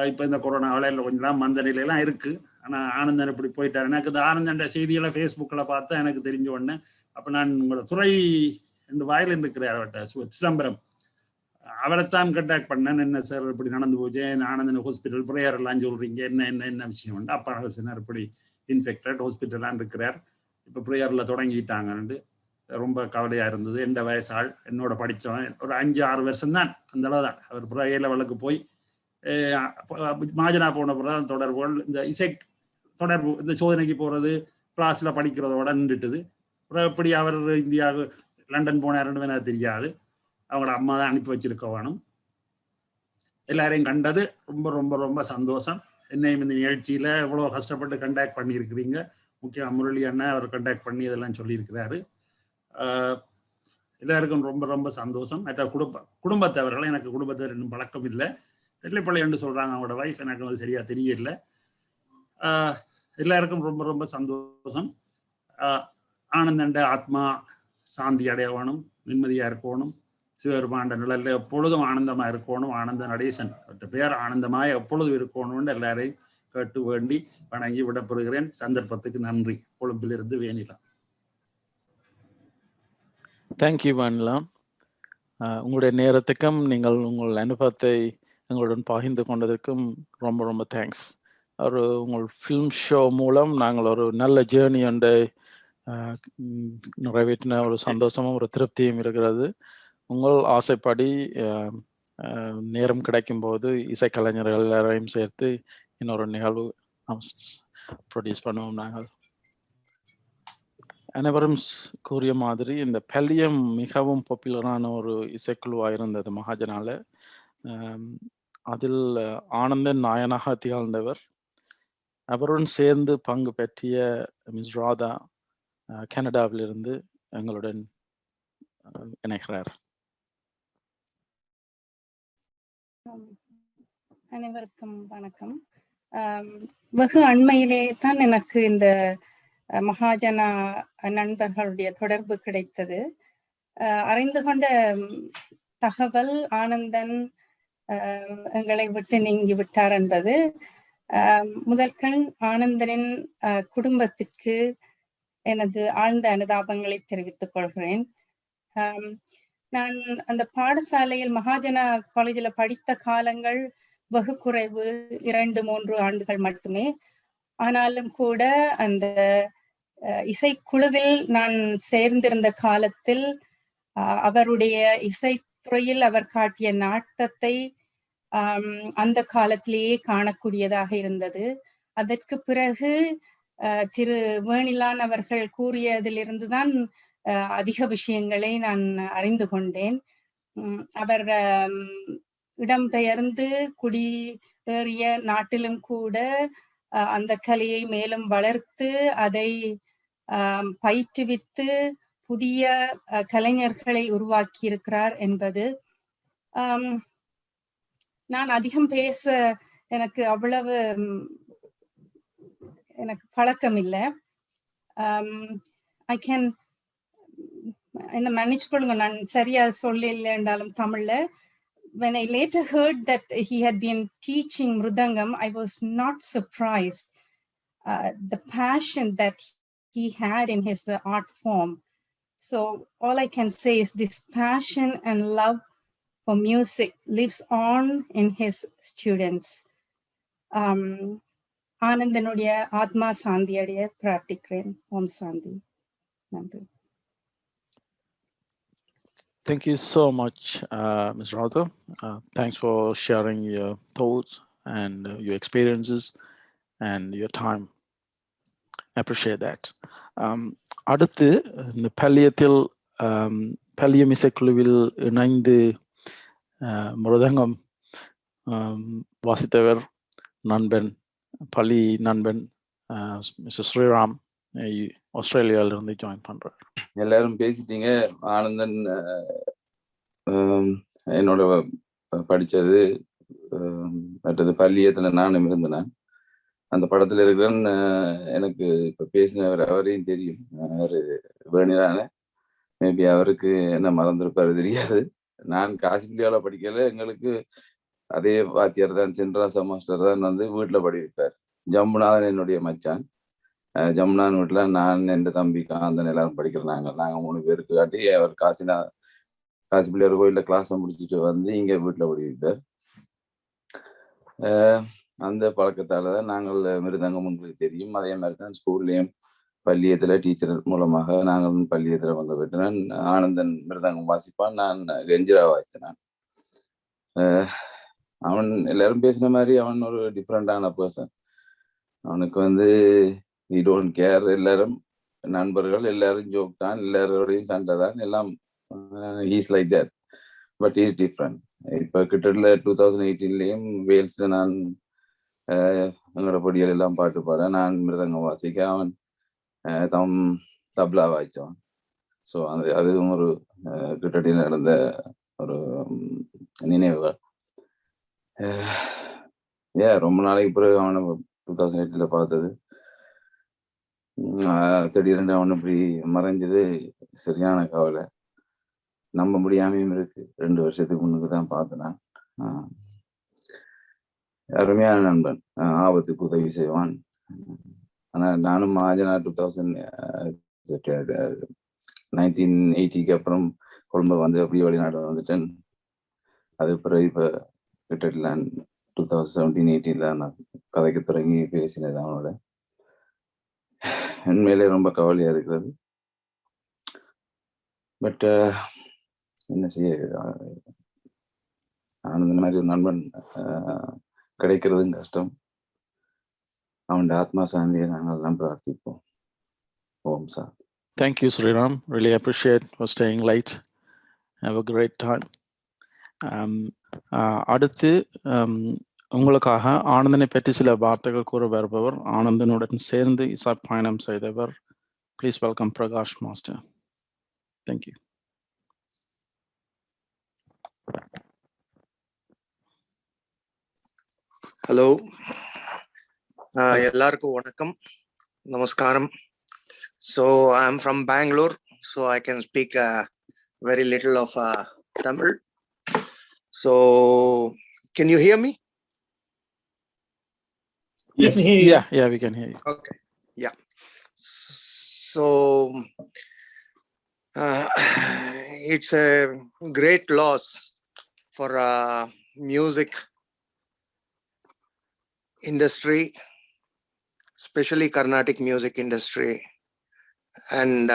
Speaker 5: இப்போ இந்த கொரோனாவில் இல்லை கொஞ்சம் மந்த நிலையெல்லாம் இருக்கு. ஆனால் ஆனந்தன் இப்படி போயிட்டார். எனக்கு இந்த ஆனந்தன் செய்திகளை ஃபேஸ்புக்கில் பார்த்தா எனக்கு தெரிஞ்ச உடனே அப்போ நான் உங்களோட துறை ரெண்டு வாயில் இருக்கிறார் அவர்கிட்ட சிதம்பரம், அவரைத்தான் கண்டாக்ட் பண்ணேன். என்ன சார் இப்படி நடந்து போச்சு, ஆனந்தன் ஹாஸ்பிட்டல் ப்ரேயர் எல்லாம் சொல்றீங்க, என்ன விஷயம் உண்டு? அப்பா சொன்னார் இப்படி இன்ஃபெக்டட் ஹாஸ்பிட்டல்லாம் இருக்கிறார், இப்போ ப்ரேயரில் தொடங்கிட்டாங்கன்ட்டு. ரொம்ப கவலையா இருந்தது. எந்த வயசாள் என்னோட படித்தவன், ஒரு 5-6 வருஷம் தான், அந்த அளவு தான். அவர் ப்ரேயர் லெவலுக்கு போய் மாஜனா போன பிறகு தொடர்புகள், இந்த இசை தொடர்பு, இந்த சோதனைக்கு போறது, கிளாஸ்ல படிக்கிறதோட நின்றுட்டுது. இப்படி அவர் இந்தியாவுக்கு லண்டன் போனாருன்னு எனக்கு தெரியாது. அவங்களோட அம்மா தான் அனுப்பி வச்சிருக்க வேணும். எல்லாரையும் கண்டது ரொம்ப ரொம்ப ரொம்ப சந்தோஷம். என்னையும் இந்த நிகழ்ச்சியில எவ்வளோ கஷ்டப்பட்டு கண்டாக்ட் பண்ணியிருக்கிறீங்க. முக்கியம் முரளி அண்ணா அவர் கண்டாக்ட் பண்ணி இதெல்லாம் சொல்லியிருக்கிறாரு. எல்லாருக்கும் ரொம்ப ரொம்ப சந்தோஷம். மற்ற குடும்பத்தவர்கள், எனக்கு குடும்பத்தவர் இன்னும் பழக்கம் இல்லை, தெல்லிப்பள்ளி என்று சொல்றாங்க அவங்களோட வைஃப், எனக்கு அது சரியா தெரியல. எல்லாருக்கும் ரொம்ப ரொம்ப சந்தோஷம். ஆனந்தண்ட ஆத்மா சாந்தி அடையணும், நிம்மதியா இருக்கணும், சிவபெருமாண்ட நிழல்ல எப்பொழுதும் ஆனந்தமா இருக்கணும். ஆனந்த நடேசன் பேர் ஆனந்தமாய் எப்பொழுதும் இருக்கணும்னு எல்லாரையும் கேட்டு வேண்டி வணங்கி விடப்படுகிறேன். சந்தர்ப்பத்துக்கு நன்றி. கொழும்பிலிருந்து வேணிலா.
Speaker 4: தேங்க்யூ வானிலா. உங்களுடைய நேரத்துக்கும் நீங்கள் உங்கள் அனுபவத்தை எங்களுடன் பகிர்ந்து கொண்டதற்கும் ரொம்ப ரொம்ப தேங்க்ஸ். உங்கள் ஃபிலிம் ஷோ மூலம் நாங்கள் ஒரு நல்ல ஜேர்னி ஒன்றை நிறைவேற்றின ஒரு சந்தோஷமும் ஒரு திருப்தியும் இருக்கிறது. உங்கள் ஆசைப்படி நேரம் கிடைக்கும் போது இசைக்கலைஞர்கள் எல்லாரையும் சேர்த்து இன்னொரு நிகழ்வு ப்ரொடியூஸ் பண்ணுவோம். நாங்கள் அனைவரும் கூறிய மாதிரி இந்த பல்லியம் மிகவும் பாப்புலரான ஒரு இசைக்குழுவாக இருந்தது மகாஜனால. அதில் ஆனந்தன் நாயனாக திகழ்ந்தவர். அவருடன் சேர்ந்து பங்கு பெற்றிய மிஸ் ராதா கனடாவிலிருந்து எங்களுடன் இணைகிறார்.
Speaker 3: அனைவருக்கும் வணக்கம். வெகு அண்மையிலே தான் எனக்கு இந்த மகாஜனா நண்பர்களுடைய தொடர்பு கிடைத்தது. அறிந்து கொண்ட தகவல் ஆனந்தன் எங்களை விட்டு நீங்கி விட்டார் என்பது. முதற்கண் ஆனந்தனின் குடும்பத்திற்கு எனது ஆழ்ந்த அனுதாபங்களை தெரிவித்துக் கொள்கிறேன். நான் அந்த பாடசாலையில் மகாஜனா காலேஜில் படித்த காலங்கள் வெகு குறைவு, 2-3 ஆண்டுகள் மட்டுமே. ஆனாலும் கூட அந்த இசைக்குழுவில் நான் சேர்ந்திருந்த காலத்தில் அவருடைய இசைத்துறையில் அவர் காட்டிய நாட்டத்தை அந்த காலத்திலேயே காணக்கூடியதாக இருந்தது. அதற்கு பிறகு திரு வேணிலான் அவர்கள் கூறியதிலிருந்துதான் அதிக விஷயங்களை நான் அறிந்து கொண்டேன். அவர் இடம்பெயர்ந்து குடியேறிய நாட்டிலும் கூட அந்த கலையை மேலும் வளர்த்து அதை பயிற்றுவித்து புதிய கலைஞர்களை உருவாக்கி இருக்கிறார் என்பது. நான் அதிகம் பேச எனக்கு பழக்கம் இல்லை. என்ன மன்னிச்சுக்கொள்ளுங்க, நான் சரியா சொல்லல என்றாலும் தமிழ்ல. When I later heard that he had been teaching miruthangam, I was not surprised. The passion that he had in his art form. So all I can say is this passion and love for music lives on in his students. ஆனந்தனுடைய ஆத்மா சாந்தி அடைய பிரார்த்திக்கிறேன். ஓம் சாந்தி. நன்றி.
Speaker 4: Thank you so much, Ms. Radha. Thanks for sharing your thoughts and your experiences and your time. I appreciate that. அடுத்து இந்த பல்லியம் இசைக்குழுவில் இணைந்து மிருதங்கம் வாசித்தவர் பள்ளி நண்பன் மிஸ்டர் ஸ்ரீராம் ஆஸ்திரேலியாவிலிருந்து ஜாயின் பண்றார்.
Speaker 6: எல்லாரும் பேசிட்டீங்க. ஆனந்தன் என்னோட படித்தது, மற்றது பள்ளியத்தில் நானும் இருந்தேன். அந்த படத்தில் இருக்கிறேன்னு எனக்கு இப்போ பேசினவர் அவரையும் தெரியும். அவர் வேணிலான மேபி அவருக்கு என்ன மறந்துருப்பாரு தெரியாது. நான் காசிப்பிள்ளையாவில் படிக்கல, எங்களுக்கு அதே வாத்தியார் தான், சென்ட்ராசா மாஸ்டர் தான் வந்து வீட்டில் படி வைப்பார். ஜம்புநாதன் என்னுடைய மச்சான். ஜமுனான் வீட்டில் நான், என் தம்பி காந்தன் எல்லாரும் படிக்கிறோம். நாங்கள் 3 பேருக்கு காட்டி அவர் காசி பிள்ளையார் கோயிலில் கிளாஸை முடிச்சுட்டு வந்து இங்கே வீட்டில் படி வைப்பார். அந்த பழக்கத்தால் தான் நாங்கள் மிருதங்கம் உங்களுக்கு தெரியும். அதே மாதிரி தான் ஸ்கூல்லையும் பள்ளியத்தில் டீச்சர் மூலமாக நாங்கள் பள்ளியத்தில் வந்து விட்டேன். ஆனந்தன் மிருதங்கம் வாசிப்பான், நான் கெஞ்சிரா வாசித்தேன். அவன் எல்லாரும் பேசின மாதிரி அவன் ஒரு டிஃப்ரெண்டான பர்சன். அவனுக்கு வந்து he don't care. எல்லாரும் நண்பர்கள், எல்லாரும் ஜோக் தான், எல்லாரோடையும் சண்டை தான், எல்லாம் he's like that. But he's different. இப்போ கிட்டத்தட்ட 2018 வேல்ஸில் நான் எங்களோட பொடிகள் எல்லாம் பாட்டு பாட, நான் மிருதங்கம் வாசிக்க, அவன் தப்லா வாய்ச்சவன். ஸோ அதுவும் ஒரு கிட்டத்தட்ட நடந்த ஒரு நினைவுகள். ரொம்ப நாளைக்கு பிறகு அவனை 2008 பார்த்தது. திடீரென்று அவன் இப்படி மறைஞ்சது சரியான கவலை. நம்ப முடியாமையும் இருக்கு. 2 வருஷத்துக்கு முன்னுக்கு தான் பார்த்தேன் நான். அருமையான நண்பன், ஆபத்துக்கு உதவி செய்வான். ஆனால் நானும் மகாஜனா 1980க்கு அப்புறம் கொழும்பு வந்து அப்படியே வெளிநாடு வந்துட்டேன். அது பிறகு இப்போ கிட்டத்தட்ட 2017-18 நான் கதைக்கு தொடங்கி பேசினது அவனோட. உண்மையிலே ரொம்ப கவலையா இருக்கிறது. பட் என்ன செய்ய, ஆனந்த மாதிரி ஒரு நண்பன் கிடைக்கிறதும் கஷ்டம். அவன் ஆத்மா சாந்தியை நாங்கள் தான் பிரார்த்திப்போம். ஓம் sir.
Speaker 4: Thank you, Sriram. Really appreciate for staying late. Have a great time. அடுத்து உங்களுக்காக ஆனந்தனை பற்றி சில வார்த்தைகள் கூற வருபவர், ஆனந்தனுடன் சேர்ந்து இசை பயணம் செய்தவர். Please welcome Prakash master. Thank you.
Speaker 7: Hello, எல்லாருக்கும் வணக்கம், நமஸ்காரம். So I am from Bangalore, so I can speak very little of Tamil. So can you hear me?
Speaker 4: Yes. Yeah, we can hear you.
Speaker 7: Okay, yeah. So it's a great loss for music industry, especially Carnatic music industry, and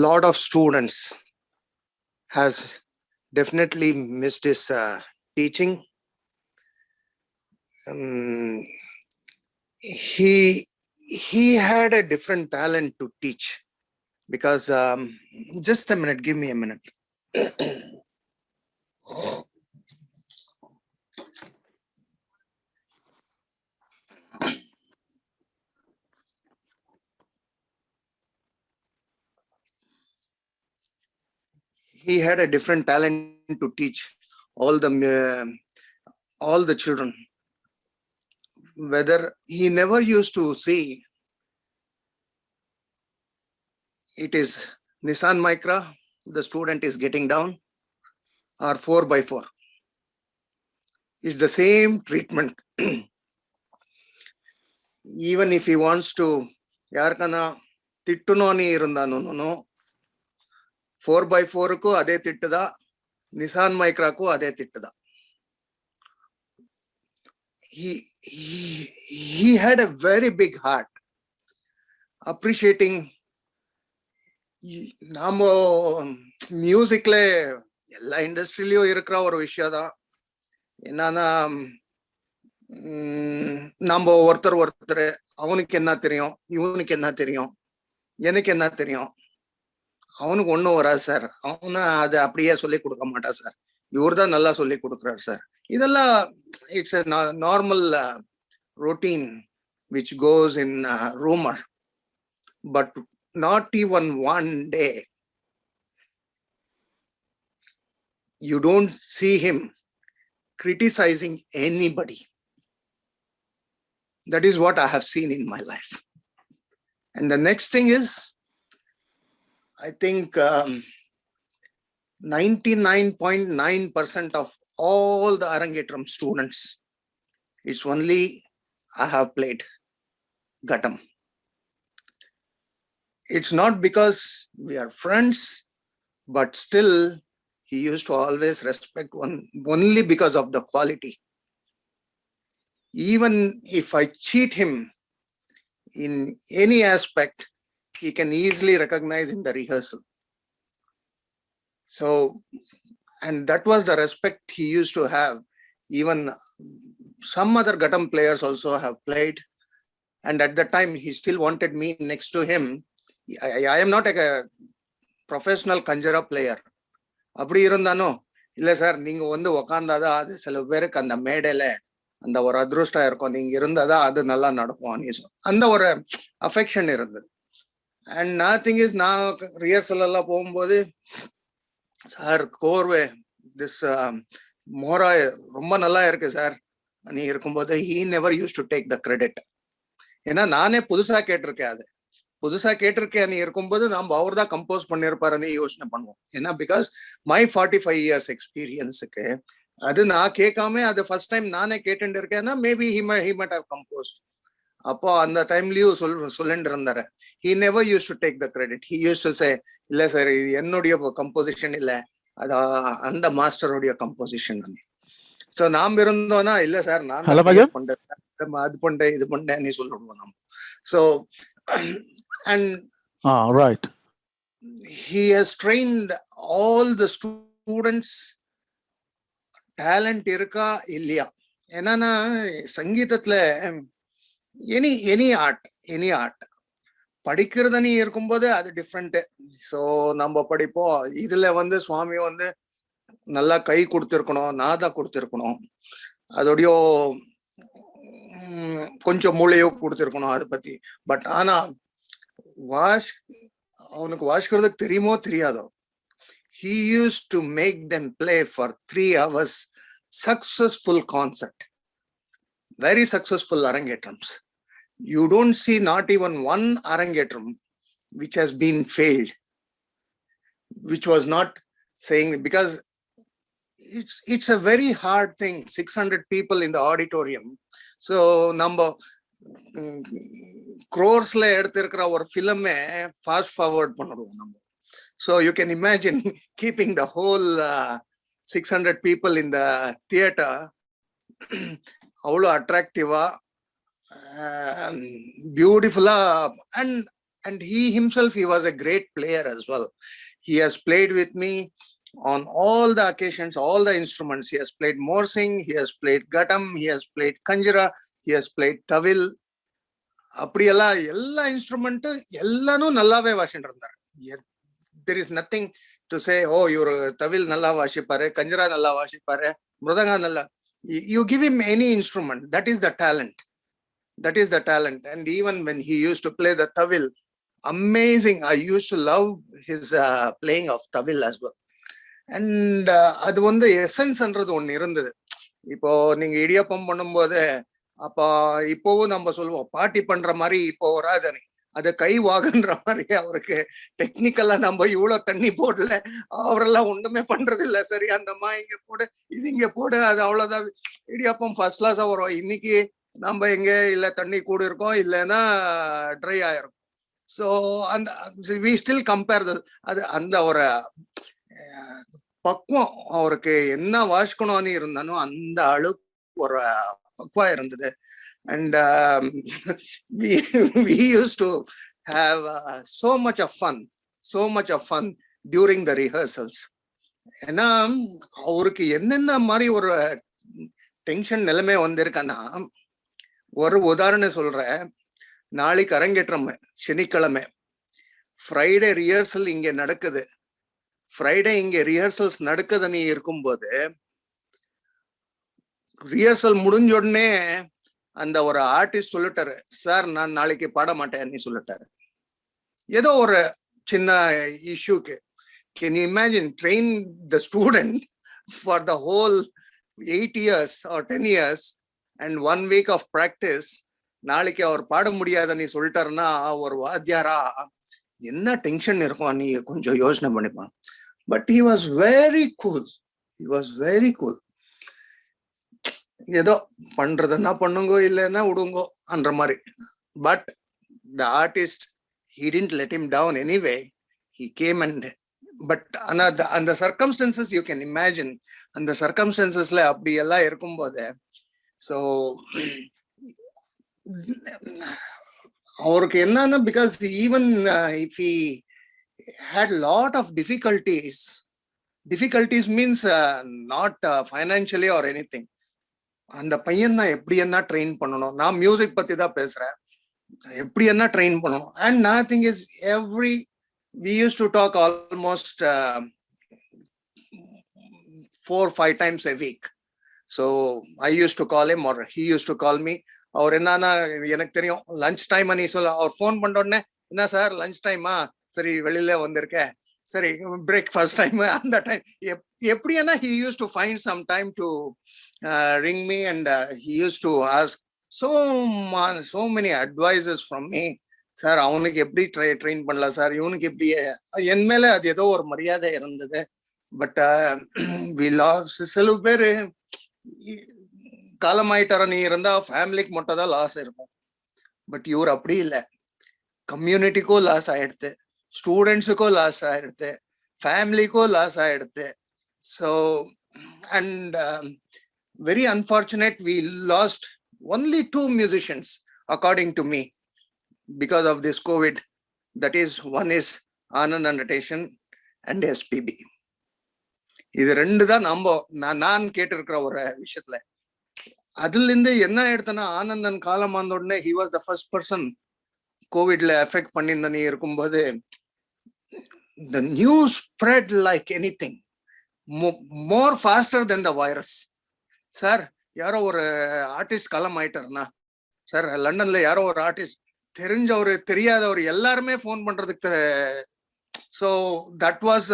Speaker 7: lot of students has definitely missed his teaching. He had a different talent to teach, because just a minute, give me a minute. He had a different talent to teach all the children. Whether he never used to see it is Nissan Micra, the student is getting down, or 4x4. It's the same treatment. Even if he wants to, yarkana tittunoni irundanu, 4x4 ku ade tittada, Nissan Micra ku ade tittada. He had a very big heart, appreciating நம்ம மியூசிக்ல எல்லா இண்டஸ்ட்ரியிலயும் இருக்கிற ஒரு விஷயம் தான் என்னன்னா, நம்ம ஒருத்தர் அவனுக்கு என்ன தெரியும், இவனுக்கு என்ன தெரியும், எனக்கு என்ன தெரியும், அவனுக்கு ஒண்ணும் வராது சார், அவனு அதை அப்படியே சொல்லி கொடுக்க மாட்டா சார், இவர் தான் நல்லா சொல்லி கொடுக்குறாரு சார். இதெல்லாம் it's a normal routine which goes in rumor, but not even one day you don't see him criticizing anybody. That is what I have seen in my life. And the next thing is, I think 99.9% of all the Arangetram students, it's only I have played Ghatam. It's not because we are friends, but still he used to always respect one only because of the quality. Even if I cheat him in any aspect, he can easily recognize in the rehearsal. So, and that was the respect he used to have. Even some other Ghatam players also have played, and at that time he still wanted me next to him. I am not a professional kanjara player. அப்படி இருந்தானோ இல்ல sir, நீங்க வந்து உக்காந்தாதான் அது சில பேருக்கு அந்த மேடையில அந்த ஒரு அதிருஷ்டம் இருக்கும், நீங்க இருந்தாதான் அது நல்லா நடக்கும், அந்த ஒரு அஃபெக்ஷன் இருந்தது. And nothing is now rehearsal alla pogumbodhu sir korve this mora romba nalla irukku sir ani irukumbodhu he never used to take the credit. ஏன்னா நானே புதுசா கேட்டிருக்கேன், அது புதுசா கேட்டிருக்கேன் நீ இருக்கும்போது நம்ம அவர் தான் கம்போஸ் பண்ணிருப்பாருன்னு யோசனை பண்ணுவோம். ஏன்னா பிகாஸ் மை 45 years எக்ஸ்பீரியன்ஸுக்கு அது நான் கேட்காம அது ஃபர்ஸ்ட் டைம் நானே கேட்டுட்டு இருக்கேன்னா maybe he might have composed. அப்போ அந்த டைம்லயும் சொல்லிட்டு இருந்தாரு. he never used to take the credit. he used to say இல்ல சார் இது என்னுடைய கம்போசிஷன் இல்ல, அது அந்த மாஸ்டருடைய கம்போசிஷன். சோ நாம் இருந்தோம்னா இல்ல சார் நான் பண்றேன் அது பண்றேன் இது பண்றேன் நீ சொல்லுவோம் நம்ம. So and
Speaker 4: right,
Speaker 7: he has trained all the students. talent இருக்கா இல்லையா, என்னன்னா சங்கீதத்துல எனி ஆர்ட் படிக்கிறது நீ இருக்கும்போது அது டிஃப்ரெண்ட். ஸோ நம்ம படிப்போம், இதுல சுவாமி நல்லா கை கொடுத்துருக்கணும், நாதா கொடுத்துருக்கணும், அதோடைய கொஞ்சம் மூளையோ கொடுத்துருக்கணும் அதை பத்தி. பட் ஆனா அவனுக்கு வாசிக்கிறதுக்கு தெரியுமோ தெரியாதோ, he used to make them play for 3 hours successful concert, very successful arangetrams. You don't see not even one arangetram which has been failed, which was not saying, because it's a very hard thing, 600 people in the auditorium. So number crores la eduthirukra or film fast forward pannuvom நம்ம. So you can imagine keeping the whole 600 people in the theater avlo attractive beautiful, and he himself, he was a great player as well. He has played with me on all the occasions, all the instruments. He has played morsing, he has played ghatam, he has played kanjira, he has played tawil. அப்படியெல்லா எல்லா instrument எல்லாரும் நல்லாவே வாசிட்டு இருந்தாரு. there is nothing to say, oh இவரு தவில் நல்லா வாசிப்பாரு, கஞ்சரா நல்லா வாசிப்பாரு, மிருதங்கா நல்லா. You give him any instrument, that is the talent. And even when he used to play the tawil, amazing. I used to love his playing of tawil as well. And அது எசன்ஸ்ன்றது ஒண்ணு இருந்தது. இப்போ நீங்க இடியாப்பம் பண்ணும்போது அப்ப இப்போவும் நம்ம சொல்லுவோம் பாட்டி பண்ற மாதிரி இப்போ வராதனே, அது கை வாகுன்ற மாதிரி. அவருக்கு டெக்னிக்கலா நம்ம இவ்வளவு தண்ணி போடல, அவரெல்லாம் ஒண்ணுமே பண்றது இல்ல. சரி அந்தம்மா இங்க போடு, இது இங்க போடு, அது அவ்வளவுதான். இடியாப்பம் ஃபர்ஸ்ட் கிளாஸா வரும். இன்னைக்கு நம்ம எங்க இல்ல தண்ணி கூட இருக்கும், இல்லைன்னா ட்ரை ஆயிருக்கும். ஸோ அந்த வி ஸ்டில் கம்பேர் அது அந்த ஒரு பக்குவம் அவருக்கு என்ன வாசிக்கணும்னு இருந்தானோ அந்த அளவுக்கு ஒரு பக்குவா இருந்தது. And we used to have so much of fun during the rehearsals. ஏன்னா அவருக்கு என்னென்ன மாதிரி ஒரு டென்ஷன் நிலைமை வந்திருக்கன்னா, ஒரு உதாரணம் சொல்றேன். நாளைக்கு அரங்கேற்றம் சனிக்கிழமை, ஃப்ரைடே ரிஹர்சல் இங்க நடக்குது. ஃப்ரைடே இங்க ரிஹர்சல்ஸ் நடக்குதுன்னு இருக்கும்போது ரிஹர்சல் முடிஞ்ச உடனே அந்த ஒரு ஆர்டிஸ்ட் சொல்லிட்டாரு, சார் நான் நாளைக்கு பாட மாட்டேன்னு சொல்லிட்டாரு. ஏதோ ஒரு சின்ன இஷ்யூக்கு. Can you imagine train the student for the whole 8 years or 10 years and 1 week of practice, நாளைக்கு அவர் பாட முடியாதுன்னு சொல்லிட்டாருன்னா ஒரு வாத்தியாரா என்ன டென்ஷன் இருக்கும் நீ கொஞ்சம் யோசனை பண்ணிப்பான். But he was very cool. ஏதோ பண்றதுன்னா பண்ணுங்கோ, இல்லைன்னா விடுங்கோ அன்ற மாதிரி. But the artist, he didn't let him down anyway. He came but அந்த circumstances you can imagine, அந்த circumstancesல அப்படி எல்லாம் இருக்கும்போது, so அவருக்கு என்னன்னா, because even if he had lot of difficulties means not financially or anything. அந்த பையன் நான் எப்படி என்ன ட்ரெயின் பண்ணணும், நான் மியூசிக் பத்தி தான் பேசுறேன், எப்படி என்ன ட்ரெயின் பண்ணணும். And nothing is we used to talk almost 4-5 times a week. So I used to call him or he used to call me. அவர் என்னன்னா எனக்கு தெரியும் லஞ்ச் டைம் நீ சொல்ல, அவர் ஃபோன் பண்ண உடனே என்ன சார் லஞ்ச் டைமா, சரி வெளியில வந்திருக்கேன், சரி பிரேக்ஃபாஸ்ட் டைம், அந்த டைம் எப்படின்னா he used to find some time to ring me and he used to ask so many advices from me. Sir அவனுக்கு எப்படி ட்ரெயின் பண்ணலாம் சார், இவனுக்கு எப்படி, என் மேல அது ஏதோ ஒரு மரியாதை இருந்தது. But we lost. சில பேரு காலமாயிட்டார நீ இருந்தா ஃபேமிலிக்கு மட்டும் தான் லாஸ் இருக்கும். பட் இவர் அப்படி இல்லை, கம்யூனிட்டிக்கும் லாஸ் ஆயிடுது, ஸ்டூடெண்ட்ஸுக்கும் லாஸ் ஆயிடுது, ஃபேமிலிக்கும் லாஸ் ஆயிடுது. So and very unfortunate, we lost only 2 musicians according to me because of this COVID. That is, one is Anandanadesan and SPB. இது ரெண்டு தான் நான் கேட்டிருக்கிற ஒரு விஷயத்துல. அதுல இருந்து என்ன எடுத்தனா, ஆனந்தன் காலம் வந்த உடனே he was the first person கோவிட்ல எஃபெக்ட் பண்ணியிருந்தனே இருக்கும்போது the news spread like anything, more faster than the virus. Sir யாரோ ஒரு ஆர்டிஸ்ட் காலம் ஆயிட்டாருன்னா, சார் லண்டன்ல யாரோ ஒரு ஆர்டிஸ்ட், தெரிஞ்சவர் தெரியாதவர் எல்லாருமே ஃபோன் பண்றதுக்கு. So that was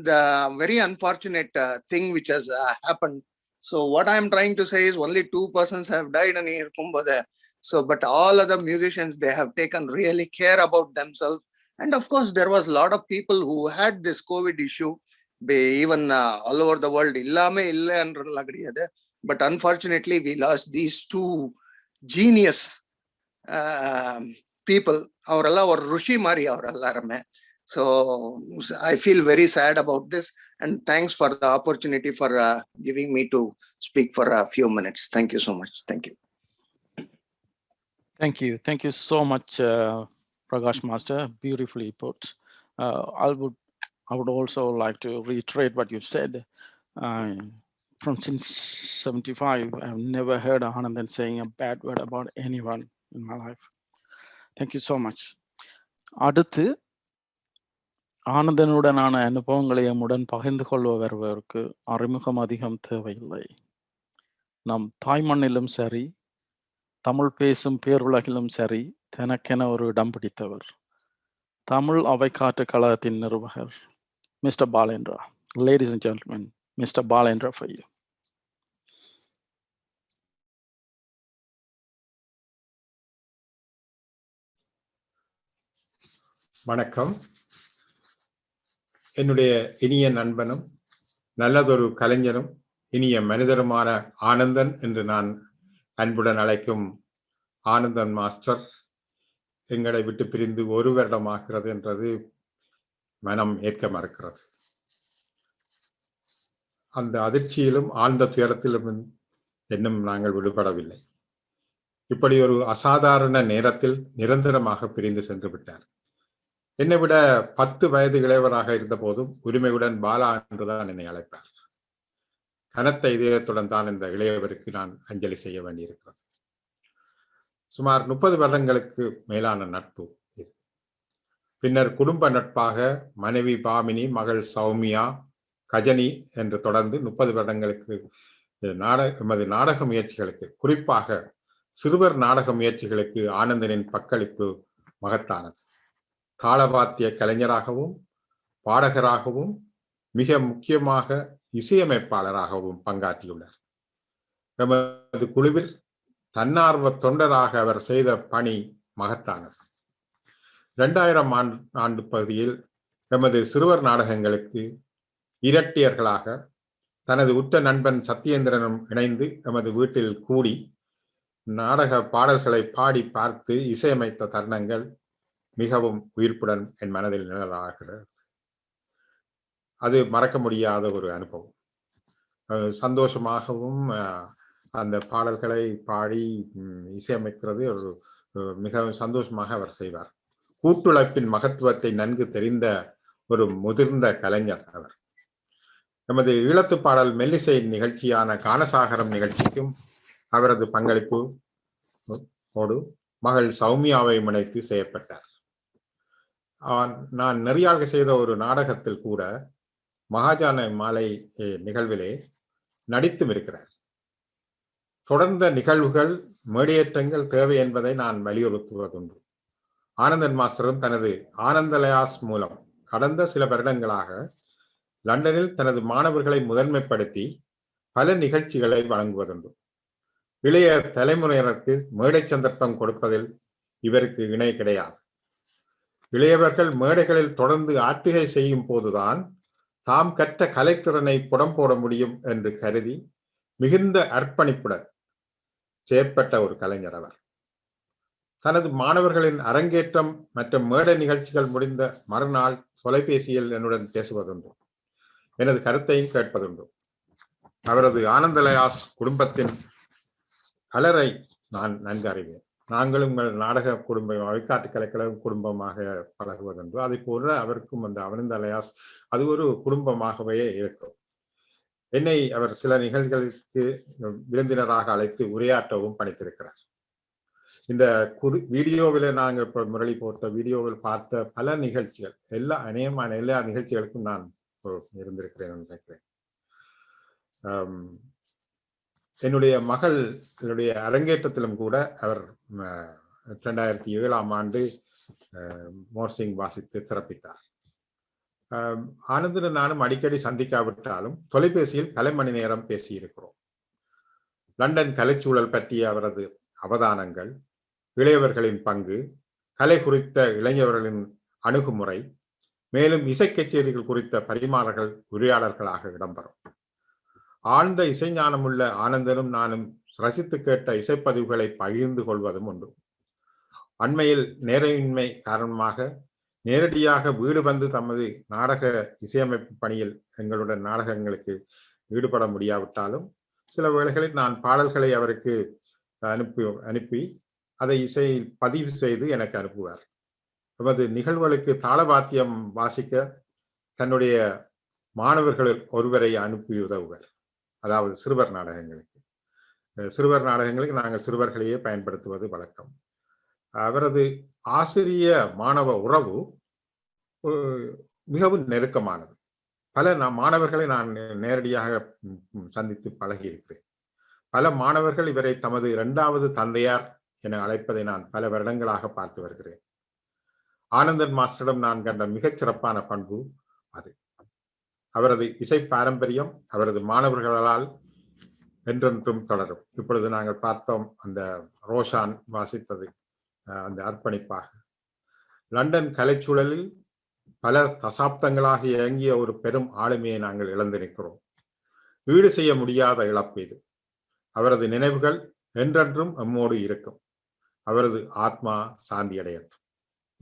Speaker 7: the very unfortunate thing which has happened. So what I am trying to say is only 2 persons have died in Kumbada. So but all other musicians, they have taken really care about themselves. And of course there was a lot of people who had this COVID issue, even all over the world. Illame illa andralla kediyadhu. But unfortunately we lost these 2 genius people. Avaralla or rushi mari avarallarume. So I feel very sad about this, and thanks for the opportunity for giving me to speak for a few minutes. Thank you so much. Thank you.
Speaker 4: Thank you so much, Prakash Master. Beautifully put. I would also like to reiterate what you've said. From since 75, I've never heard Anandan saying a bad word about anyone in my life. Thank you so much. அடுத்து ஆனந்தனுடனான அனுபவங்களை எம்முடன் பகிர்ந்து கொள்பவருக்கு அறிமுகம் அதிகம் தேவையில்லை. நம் தாய்மண்ணிலும் சரி, தமிழ் பேசும் பேருலகிலும் சரி, தனக்கென ஒரு இடம் பிடித்தவர். தமிழ் அவைக்காற்று கழகத்தின் நிர்வாகர் mister Balendra. Ladies and gentlemen, Mr. Balendra for you.
Speaker 8: வணக்கம். என்னுடைய இனிய நண்பனும் நல்லதொரு கலைஞரும் இனிய மனிதருமான ஆனந்தன் என்று நான் அன்புடன் அழைக்கும் ஆனந்தன் மாஸ்டர் எங்களை விட்டு பிரிந்து 1 வருடமாகிறது என்றது மனம் ஏற்க மறுக்கிறது. அந்த அதிர்ச்சியிலும் ஆழ்ந்த துயரத்திலும் இன்னும் நாங்கள் விடுபடவில்லை. இப்படி ஒரு அசாதாரண நேரத்தில் நிரந்தரமாக பிரிந்து சென்று விட்டார். என்னை விட 10 வயது இளையவராக இருந்த போதும் உரிமையுடன் பாலா என்றுதான் என்னை அழைப்பார். கனத்த இதயத்துடன் தான் இந்த இளையவருக்கு நான் அஞ்சலி செய்ய வேண்டியிருக்கிறது. சுமார் 30 வருடங்களுக்கு மேலான நட்பு இது. பின்னர் குடும்ப நட்பாக மனைவி பாமினி, மகள் சௌமியா, கஜனி என்று தொடர்ந்து 30 வருடங்களுக்கு எமது நாடக முயற்சிகளுக்கு, குறிப்பாக சிறுவர் நாடக முயற்சிகளுக்கு ஆனந்தனின் பங்களிப்பு மகத்தானது. தாளவாத்திய கலைஞராகவும் பாடகராகவும் மிக முக்கியமாக இசையமைப்பாளராகவும் பங்காற்றியுள்ளார். எமது குழுவில் தன்னார்வ தொண்டராக அவர் செய்த பணி மகத்தானது. 2000 ஆண்டு பகுதியில் எமது சிறுவர் நாடகங்களுக்கு இரட்டியர்களாக தனது உற்ற நண்பன் சத்யேந்திரனும் இணைந்து எமது வீட்டில் கூடி நாடக பாடல்களை பாடி பார்த்து இசையமைத்த தருணங்கள் மிகவும் உயிர்ப்புடன் என் மனதில் நிழலாகிறது. அது மறக்க முடியாத ஒரு அனுபவம். சந்தோஷமாகவும் அந்த பாடல்களை பாடி இசையமைக்கிறது ஒரு மிகவும் சந்தோஷமாக அவர் செய்வார். கூட்டுழைப்பின் மகத்துவத்தை நன்கு தெரிந்த ஒரு முதிர்ந்த கலைஞர் அவர். நமது ஈழத்து பாடல் மெல்லிசை நிகழ்ச்சியான கானசாகரம் நிகழ்ச்சிக்கும் அவரது பங்களிப்பு மகள் சௌமியாவை முனைத்து செய்யப்பட்டார். நான் நெறியாக செய்த ஒரு நாடகத்தில் கூட மகாஜன மாலை நிகழ்விலே நடித்தும் இருக்கிறார். தொடர்ந்த நிகழ்வுகள், மேடையேற்றங்கள் தேவை என்பதை நான் வலியுறுத்துவதுண்டு. ஆனந்தன் மாஸ்டரும் தனது ஆனந்தலயாஸ் மூலம் கடந்த சில வருடங்களாக லண்டனில் தனது மாணவர்களை முதன்மைப்படுத்தி பல நிகழ்ச்சிகளை வழங்குவதுண்டு. இளைய தலைமுறையினருக்கு மேடை சந்தர்ப்பம் கொடுப்பதில் இவருக்கு இணை கிடையாது. இளையவர்கள் மேடைகளில் தொடர்ந்து ஆற்றுகை செய்யும் போதுதான் தாம் கற்ற கலைத்திறனை புடம் போட முடியும் என்று கருதி மிகுந்த அர்ப்பணிப்புடன் செயற்பட்ட ஒரு கலைஞர் அவர். தனது மாணவர்களின் அரங்கேற்றம் மற்றும் மேடை நிகழ்ச்சிகள் முடிந்த மறுநாள் தொலைபேசியில் என்னுடன் பேசுவதுண்டு. எனது கருத்தையும் கேட்பதுண்டு. அவரது ஆனந்தலயாஸ் குடும்பத்தின் பலரை நான் நன்கு அறிவேன். நாங்களும் நாடக குடும்பம், வழிகாட்டு கலைக்கழக குடும்பமாக பழகுவதுண்டு. அதை போல அவருக்கும் அந்த ஆனந்தலயாஸ் அது ஒரு குடும்பமாகவே இருக்கும். என்னை அவர் சில நிகழ்வுகளுக்கு விருந்தினராக அழைத்து உரையாற்றவும் பணித்திருக்கிறார். இந்த வீடியோவில் நாங்கள் முரளி போட்ட வீடியோவில் பார்த்த பல நிகழ்ச்சிகள் எல்லா நிகழ்ச்சிகளுக்கும் நான் இருந்திருக்கிறேன் நினைக்கிறேன். என்னுடைய மகளுடைய அரங்கேற்றத்திலும் கூட அவர் 2007ஆம் ஆண்டு மோர்சிங் வாசித்து சிறப்பித்தார். ஆனந்தன் நானும் அடிக்கடி சந்திக்காவிட்டாலும் தொலைபேசியில் பல மணி நேரம் பேசியிருக்கிறோம். லண்டன் கலைச்சூழல் பற்றிய அவரது அவதானங்கள், இளையவர்களின் பங்கு, கலை குறித்த இளைஞர்களின் அணுகுமுறை, மேலும் இசை கச்சேரிகள் குறித்த பரிமாறல்கள் உரையாடல்களாக இடம்பெறும். ஆழ்ந்த இசைஞானமுள்ள ஆனந்தனும் நானும் ரசித்து கேட்ட இசைப்பதிவுகளை பகிர்ந்து கொள்வதும் உண்டு. அண்மையில் நேரமின்மை காரணமாக நேரடியாக வீடு வந்து தமது நாடக இசையமைப்பு பணியில் எங்களுடன் நாடகங்களுக்கு ஈடுபட முடியாவிட்டாலும் சில வேளைகளில் நான் பாடல்களை அவருக்கு அனுப்பி அதை இசையில் பதிவு செய்து எனக்கு அனுப்புவார். நமது நிகழ்வுகளுக்கு தாளவாத்தியம் வாசிக்க தன்னுடைய மாணவர்களில் ஒருவரை அனுப்பி உதவுவார். அதாவது சிறுவர் நாடகங்களுக்கு நாங்கள் சிறுவர்களையே பயன்படுத்துவது வழக்கம். அவரது ஆசிரிய மாணவ உறவு மிகவும் நெருக்கமானது. பல மாணவர்களை நான் நேரடியாக சந்தித்து பழகி இருக்கிறேன். பல மாணவர்கள் இவரை தமது 2வது தந்தையார் என அழைப்பதை நான் பல வருடங்களாக பார்த்து வருகிறேன். ஆனந்தன் மாஸ்டரிடம் நான் கண்ட மிகச் சிறப்பான பண்பு அது. அவரது இசை பாரம்பரியம் அவரது மாணவர்களால் என்றென்றும் தொடரும். இப்பொழுது நாங்கள் பார்த்தோம் அந்த ரோஷான் வாசித்தது அந்த அர்ப்பணிப்பாக. லண்டன் கலைச்சூழலில் பல தசாப்தங்களாக இயங்கிய ஒரு பெரும் ஆளுமையை நாங்கள் இழந்திருக்கிறோம். ஈடு செய்ய முடியாத இழப்பு இது. அவரது நினைவுகள் என்றென்றும் எம்மோடு இருக்கும். அவரது ஆத்மா சாந்தி அடையட்டும்.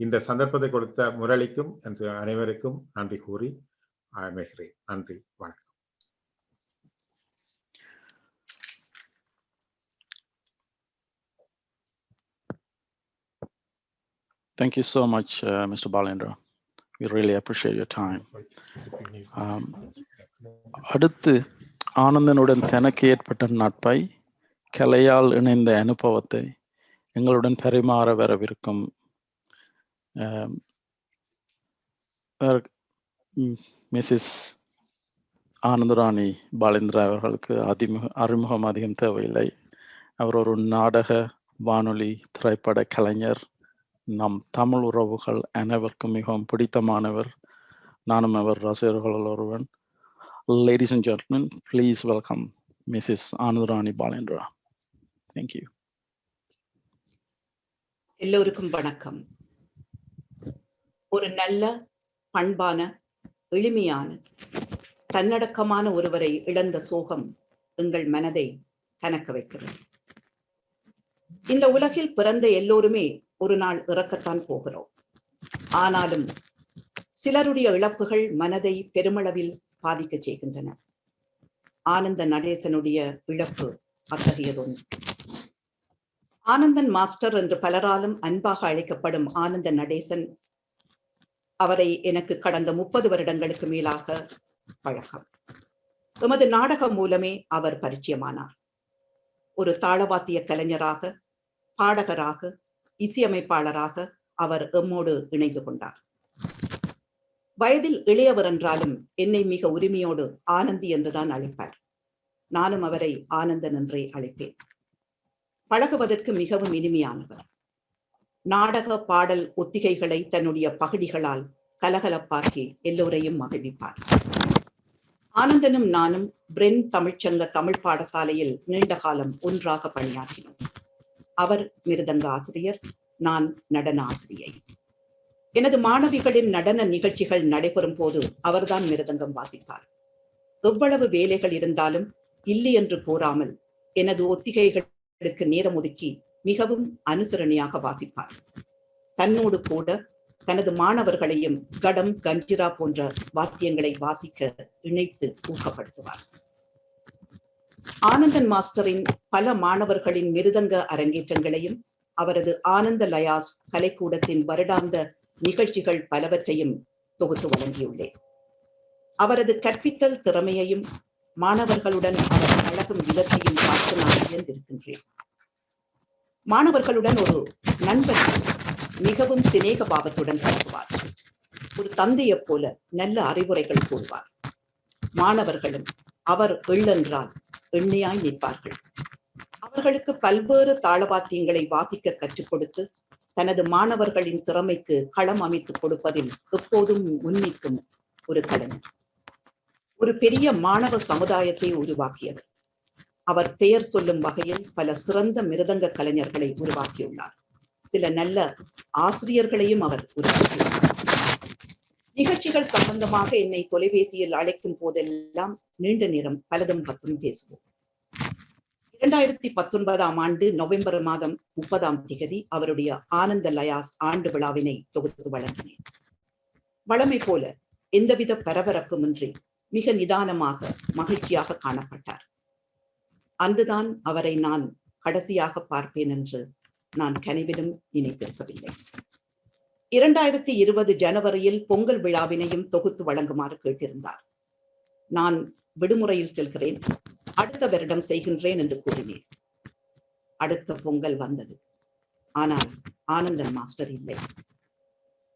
Speaker 8: இந்த சந்தர்ப்பத்தை கொடுத்த முரளிக்கும் என்று அனைவருக்கும் நன்றி கூறி அமைகிறேன். நன்றி, வணக்கம்.
Speaker 4: Thank you so much, Mr. Balendra. We really appreciate your time. அடுத்து ஆனந்தனுடன் தனக்கு ஏற்பட்ட நட்பை, கலையால் இணைந்த அனுபவத்தை எங்களுடன் பரிமாற வரவிருக்கும் மிஸ்ஸஸ் ஆனந்தராணி பாலேந்திரா அவர்களுக்கு அறிமுகம் அதிகம் தேவையில்லை. அவர் ஒரு நாடக, வானொலி, திரைப்பட கலைஞர். நம் தமிழ் உறவுகள் அனைவருக்கும் மிகவும் பிடித்தமானவர். நானும் அவர் ரசிகர்கள் ஒருவன். Ladies and gentlemen, please welcome Mrs. Anandanadesan Balendra. Thank you.
Speaker 9: எல்லோருக்கும் வணக்கம். ஒரு நல்ல, பண்பான, எளிமையான, தன்னடக்கமான ஒருவரை இழந்த சோகம் எங்கள் மனதை கனக்க வைக்கிறது. இந்த உலகில் பிறந்த எல்லோருமே ஒரு நாள் இறக்கத்தான் போகிறோம். ஆனாலும் சிலருடைய இழப்புகள் மனதை பெருமளவில் பாதிக்க செய்கின்றன. ஆனந்த நடேசனுடைய இழப்பு அத்தகையதொன்று. ஆனந்தன் மாஸ்டர் என்று பலராலும் அன்பாக அழைக்கப்படும் ஆனந்த நடேசன், அவரை எனக்கு கடந்த 30 வருடங்களுக்கு மேலாக பழக்கம். எமது நாடகம் மூலமே அவர் பரிச்சயமானார். ஒரு தாளவாத்திய கலைஞராக, பாடகராக, இசையமைப்பாளராக அவர் எம்மோடு இணைந்து கொண்டார். வயதில் இளையவர் என்றாலும் என்னை மிக உரிமையோடு ஆனந்தி என்றுதான் அழைப்பார். நானும் அவரை ஆனந்தன் என்றே அழைப்பேன். பழகுவதற்கு மிகவும் இனிமையானவர். நாடக பாடல் ஒத்திகைகளை தன்னுடைய பகடிகளால் கலகலப்பாக்கி எல்லோரையும் மகிழ்விப்பார். ஆனந்தனும் நானும் பிரென் தமிழ்ச்சங்க தமிழ் பாடசாலையில் நீண்ட காலம் ஒன்றாக பணியாற்றினோம். அவர் மிருதங்க ஆசிரியர், நான் நடன ஆசிரியை. எனது மாணவிகளின் நடன நிகழ்ச்சிகள் நடைபெறும் போது அவர்தான் மிருதங்கம் வாசிப்பார். எவ்வளவு வேலைகள் இருந்தாலும் இல்லை என்று கூறாமல் எனது ஒத்திகைகளுக்கு நேரம் ஒதுக்கி மிகவும் அனுசரணையாக வாசிப்பார். தன்னோடு கூட தனது மாணவர்களையும் கடம், கஞ்சிரா போன்ற வாத்தியங்களை வாசிக்க இணைத்து ஊக்கப்படுத்துவார். ஆனந்தன் மாஸ்டரின் பல மாணவர்களின் மிருதங்க அரங்கேற்றங்களையும் அவரது ஆனந்த லயாஸ் கலைக்கூடத்தின் வருடாந்த நிகழ்ச்சிகள் பலவற்றையும் தொகுத்து வழங்கியுள்ளேன். அவரது கற்பித்தல் திறமையையும் மாணவர்களுடன் அவர் பழகும் விதத்தையும் பார்த்து நான் வியந்திருக்கின்றேன். மாணவர்களுடன் ஒரு நண்பர் மிகவும் சிநேக பாவத்துடன் பழகுவார். ஒரு தந்தையைப் போல நல்ல அறிவுரைகள் கூறுவார். மாணவர்களும் அவர் எள்ளென்றால் எண்ணெயாய் நிற்பார்கள். அவர்களுக்கு பல்வேறு தாளவாத்தியங்களை வாசிக்க கற்றுக் கொடுத்து தனது மாணவர்களின் திறமைக்கு களம் அமைத்துக் கொடுப்பதில் எப்போதும் முன்னிற்கும் ஒரு கலைஞர். ஒரு பெரிய மாணவ சமுதாயத்தை உருவாக்கியவர். அவர் பெயர் சொல்லும் வகையில் பல சிறந்த மிருதங்க கலைஞர்களை உருவாக்கியுள்ளார். சில நல்ல ஆசிரியர்களையும் அவர் உருவாக்கியுள்ளார். நிகழ்ச்சிகள் சம்பந்தமாக என்னை தொலைபேசியில் அழைக்கும் போதெல்லாம் நீண்ட நேரம் பலதும் பத்தும் பேசுவோம். 2019 ஆண்டு நவம்பர் மாதம் 30 அவருடைய ஆனந்த லயாஸ் ஆண்டு விழாவினை தொகுத்து வழங்கினேன். வழமை போல எந்தவித பரபரப்புமின்றி மிக நிதானமாக மகிழ்ச்சியாக காணப்பட்டார். அன்றுதான் அவரை நான் கடைசியாக பார்ப்பேன் என்று நான் கனவிலும் நினைத்திருக்கவில்லை. 2020 ஜனவரியில் பொங்கல் விழாவினையும் தொகுத்து வழங்குமாறு கேட்டிருந்தார். நான் விடுமுறையில் செல்கிறேன், அடுத்த வருடம் செய்கின்றேன் என்று கூறினேன். அடுத்த பொங்கல் வந்தது. ஆனால் ஆனந்தன் மாஸ்டர் இல்லை.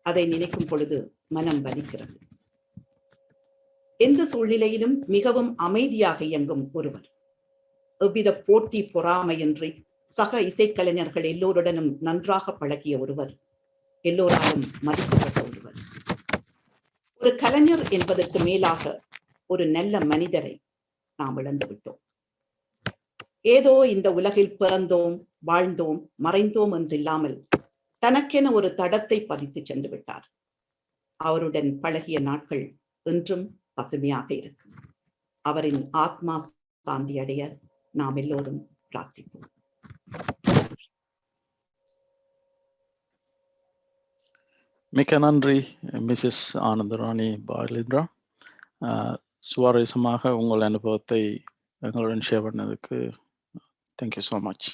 Speaker 9: அதை நினைக்கும் பொழுது மனம் வலிக்கிறது. எந்த சூழ்நிலையிலும் மிகவும் அமைதியாக இயங்கும் ஒருவர், எவ்வித போட்டி பொறாமையின்றி சக இசைக்கலைஞர்கள் எல்லோருடனும் நன்றாக பழகிய ஒருவர், எல்லோராலும் மதிக்கப்பட்ட ஒருவர். ஒரு கலைஞர் என்பதற்கு மேலாக ஒரு நல்ல மனிதரை நாம் இழந்துவிட்டோம். ஏதோ இந்த உலகில் பிறந்தோம், வாழ்ந்தோம், மறைந்தோம் என்றில்லாமல் தனக்கென ஒரு தடத்தை பதித்து சென்று விட்டார். அவருடன் பழகிய நாட்கள் என்றும் பசுமையாக இருக்கும். அவரின் ஆத்மா சாந்தி அடைய நாம் எல்லோரும் பிரார்த்திப்போம்.
Speaker 4: மிக்க நன்றி மிஸ்ஸஸ் ஆனந்தராணி பாலேந்திரா. சுவாரஸ்யமாக உங்கள் அனுபவத்தை எங்களுடன் ஷேர் பண்ணதுக்கு தேங்க்யூ ஸோ மச்.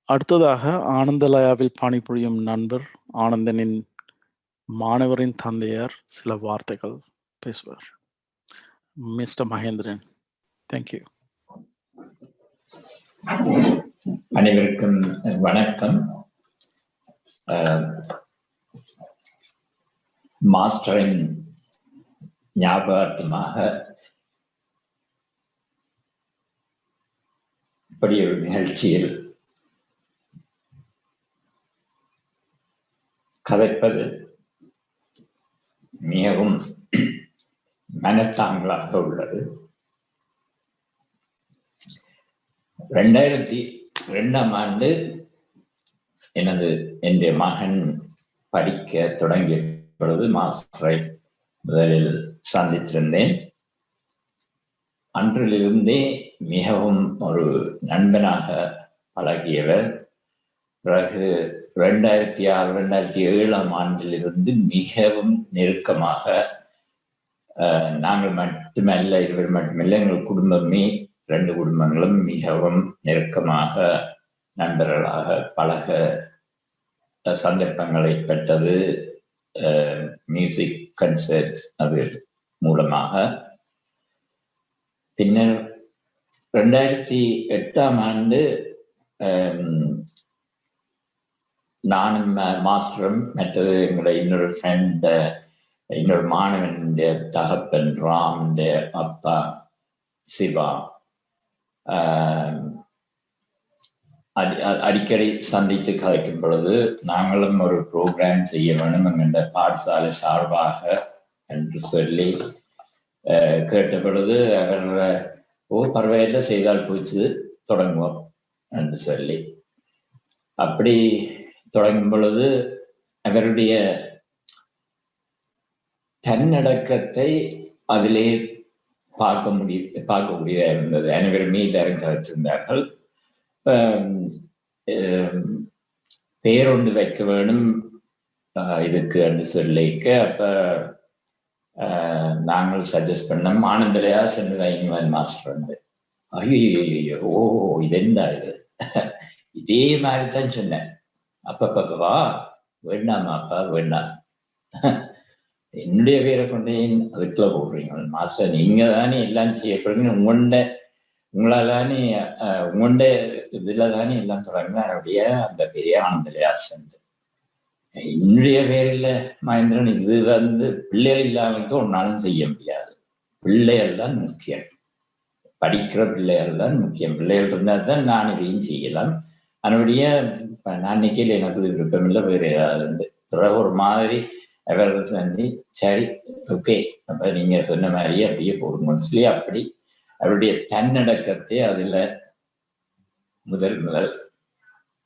Speaker 4: அடுத்ததாக ஆனந்தலயாவில் பணிபுரியும் நண்பர் ஆனந்தனின் மாணவரின் தந்தையார் சில வார்த்தைகள் பேசுவார். Mister Mahendran, thank you.
Speaker 10: அனைவருக்கும் வணக்கம். மாஸ்டரின் ஞாபகார்த்தமாக இப்படி ஒரு நிகழ்ச்சியில் கதைப்பது மிகவும் மனத்தாங்கலாக உள்ளது. 2002 என்னுடைய மகன் படிக்க தொடங்கிய பொழுது மாஸ்டரை முதலில் சந்தித்திருந்தேன். அன்றிலிருந்தே மிகவும் ஒரு நண்பனாக பழகியவர். பிறகு 2006-2007 மிகவும் நெருக்கமாக, நாங்கள் மட்டுமல்ல, இருவர் மட்டுமல்ல, எங்கள் குடும்பமே 2 குடும்பங்களும் மிகவும் நெருக்கமாக நண்பர்களாக பழக சந்தர்ப்பங்களை பெற்றது. மியூசிக் கன்சர்ட்ஸ் அது மூலமாக. பின்னர் 2008 நானும் மாஸ்டரும் மற்றது எங்களுடைய இன்னொரு ஃப்ரெண்ட், இன்னொரு மாணவனுடைய தகப்பன் ராமுடைய அப்பா சிவா அடிக்கடி சந்தித்து கலைக்கும் பொழுது நாங்களும் ஒரு ப்ரோக்ராம் செய்ய வேண்டும் என்கின்ற பாடசாலை சார்பாக என்று சொல்லி கேட்ட பொழுது அவர் பரவாயில்ல செய்தால் போச்சு தொடங்குவோம் என்று சொல்லி அப்படி தொடங்கும் பொழுது அவருடைய தன்னடக்கத்தை அதிலே பார்க்கக்கூடியதா இருந்தது. அனைவருமே எல்லாரும் கலைச்சிருந்தார்கள். பேரொன்று வைக்க வேணும் இதுக்கு என்று சொல்லிக்க அப்ப நாங்கள் சஜஸ்ட் பண்ணோம் ஆனந்தலையா சென்று வைங்கவன் மாஸ்டர் வந்து ஐயோ இது என்ன இது இதே மாதிரிதான் சொன்னேன். அப்பப்பா வேண்டாமாப்பா வேண்டாம் என்னுடைய பேரை கொண்டே அதுக்குள்ள போடுறீங்க மாஸ்டர், நீங்க தானே எல்லாம் செய்யப்படுறீங்க, உங்களாலானே உங்கள்ட இதுல தானே எல்லாம் தொடங்கினா அவருடைய அந்த பெரிய ஆனந்தலையார் சென்று என்னுடைய பேரில் மகேந்திரன் இது வந்து பிள்ளைகள் இல்லாமக்கு ஒன்னாலும் செய்ய முடியாது. பிள்ளைகள் தான் முக்கியம், படிக்கிற பிள்ளைகள் தான் முக்கியம். பிள்ளைகள் இருந்தால் தான் நான் இதையும் செய்யலாம். அதனுடைய நான் நினைக்கல எனக்கு விருப்பமில்லை வேறு ஏதாவது பிறகு ஒரு மாதிரி அவர்கள் வந்து சரி ஓகே அப்ப நீங்க சொன்ன மாதிரியே அப்படியே போடுங்கன்னு சொல்லி அப்படி அவருடைய தன்னடக்கத்தை அதுல முதல்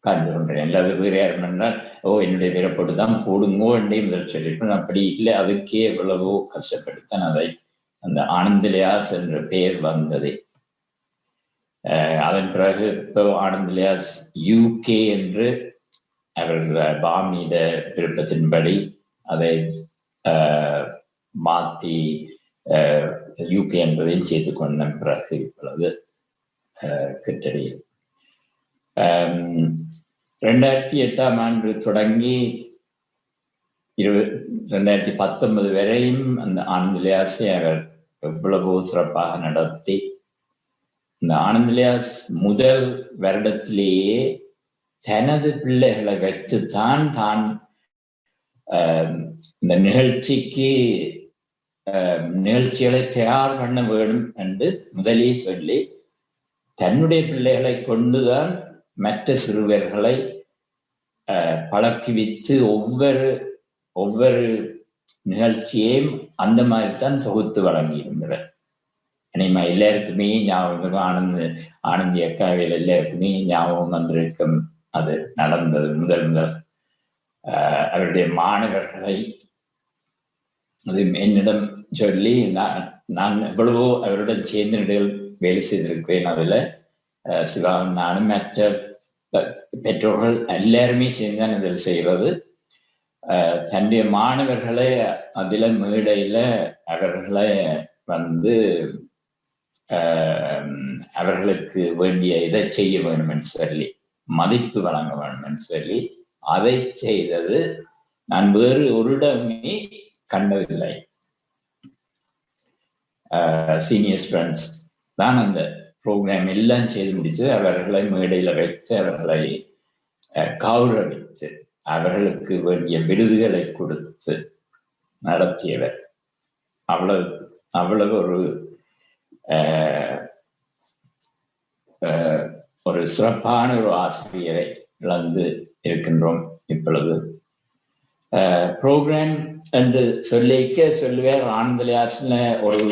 Speaker 10: கண்டு கொண்டேன். எல்லாது வேற யாரும் என்றால் என்னுடைய விரப்போட்டுதான் போடுங்கோ என்றே முதல் சொல்லிட்டு அப்படி இல்லை, அதுக்கே எவ்வளவோ கஷ்டப்பட்டுத்தான் அதை அந்த ஆனந்தலையாஸ் என்ற பெயர் வந்தது. அதன் பிறகு இப்போ ஆனந்தலையாஸ் யூகே என்று அவர்கள் பாமீத விருப்பத்தின்படி அதை மாற்றி யூகே என்பதையும் செய்து கொண்ட பிறகு இப்பொழுது கிட்டடி 2008ஆம் ஆண்டு தொடங்கி 2019 வரையும் அந்த ஆனந்தலையாஸை அவர் எவ்வளவோ சிறப்பாக நடத்தி இந்த ஆனந்தலையாஸ் முதல் வருடத்திலேயே தனது பிள்ளைகளை வைத்துத்தான் தான் இந்த நிகழ்ச்சிகளை தயார் பண்ண வேண்டும் என்று முதலே சொல்லி தன்னுடைய பிள்ளைகளை கொண்டுதான் மற்ற சிறுவர்களை பழக்குவித்து ஒவ்வொரு நிகழ்ச்சியையும் அந்த மாதிரி தான் தொகுத்து வழங்கியிருந்தார். இனிமே எல்லாருக்குமே ஞாபகம் ஆனந்தி அக்காவில் எல்லாருக்குமே ஞாபகம் வந்திருக்கும். அது நடந்தது முதல் அவருடைய மாணவர்களை அது என்னிடம் சொல்லி நான் எவ்வளவோ அவருடன் சேர்ந்து வேலை செய்திருக்கிறேன். அதுல சிவாவும் நானும் மற்ற பெற்றோர்கள் எல்லாருமே சேர்ந்தான் இதில் செய்கிறது. தன்னுடைய மாணவர்களை அதுல மேடையில அவர்களை வந்து அவர்களுக்கு வேண்டிய இதை செய்ய வேண்டும் என்று சொல்லி மதிப்பு வழங்க வேண்டும் என்று சொல்லி அதை செய்தது நான் வேறு ஒரு இடமே கண்டதில்லை. சீனியர் ஸ்டூடெண்ட்ஸ் தான் அந்த ப்ரோக்ராம் எல்லாம் செய்து முடித்து அவர்களை மேடையில வைத்து அவர்களை கௌரவித்து அவர்களுக்கு வேண்டிய விருதுகளை கொடுத்து நடத்தியவர். அவ்வளவு ஒரு சிறப்பான ஒரு ஆசிரியரை இழந்து இருக்கின்றோம். இப்பொழுது ப்ரோக்ராம் என்று சொல்லுவார். ஆனந்தலையாஸ்ல ஒரு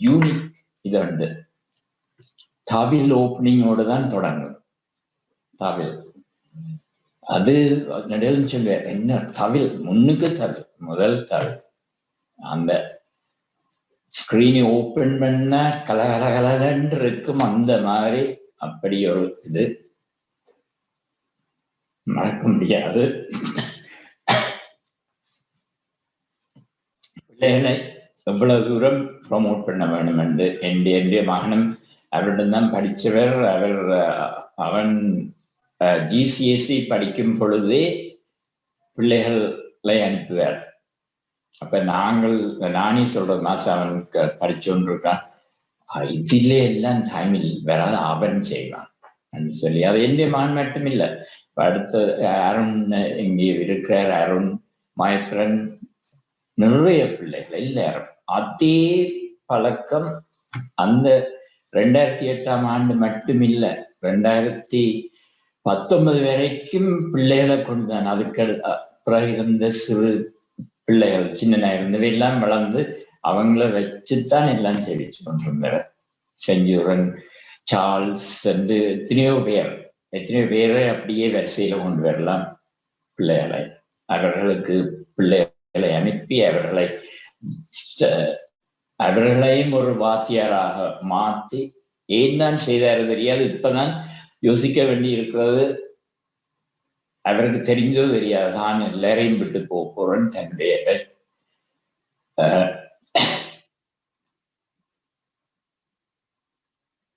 Speaker 10: யூனிக் இது உண்டு. தவில் ஓப்பனிங்கோடு தான் தொடங்கும். தவில் அது நடுவில் சொல்லுவார், என்ன தவில் முன்னுக்கு தவில் முதல் தவில் அந்த ஸ்கிரீனை ஓப்பன் பண்ண கலகலகலன்னு இருக்கும். அந்த மாதிரி அப்படி ஒரு இது மறக்க முடியாது. பிள்ளைகளை எவ்வளவு தூரம் ப்ரமோட் பண்ண வேண்டும் என்று என்னுடைய மகனும் அவரிடம் தான் படித்தவர். அவன் GCSE படிக்கும் பொழுதே பிள்ளைகளை அனுப்புவார். அப்ப நானே சொல்றது மாசம் அவனுக்கு படிச்சோன்னு இருக்கான், இதிலே எல்லாம் டைமில் வராது அவன் செய்வான் சொல்லி அது என்னுடைய மகன் மட்டும் இல்லை. அடுத்த அருண் இங்கே இருக்கிறார், அருண் மை ஃப்ரெண்ட், நிறைய பிள்ளைகள் எல்லாரும் அதே பழக்கம் அந்த 2008 ஆண்டு மட்டும் இல்ல, 2019 வரைக்கும் பிள்ளைகளை கொண்டுதான். அதுக்கு பிறகு இருந்த சிறு பிள்ளைகள் சின்ன இருந்தவை எல்லாம் வளர்ந்து அவங்கள வச்சுத்தான் எல்லாம் சேவிச்சு கொண்டிருந்தனர். செஞ்சூரன், சார்ல்ஸ் என்று எத்தனையோ பேரை அப்படியே வரிசையில கொண்டு வரலாம். பிள்ளைகளை அவர்களுக்கு பிள்ளைகளை அனுப்பி அவர்களையும் ஒரு வாத்தியாராக மாற்றி ஏன் தான் செய்தாரு தெரியாது. இப்பதான் யோசிக்க வேண்டி இருக்கிறது. அவருக்கு தெரிஞ்சதோ தெரியாது, தான் எல்லாரையும் விட்டு போறேன்னு தன்னுடைய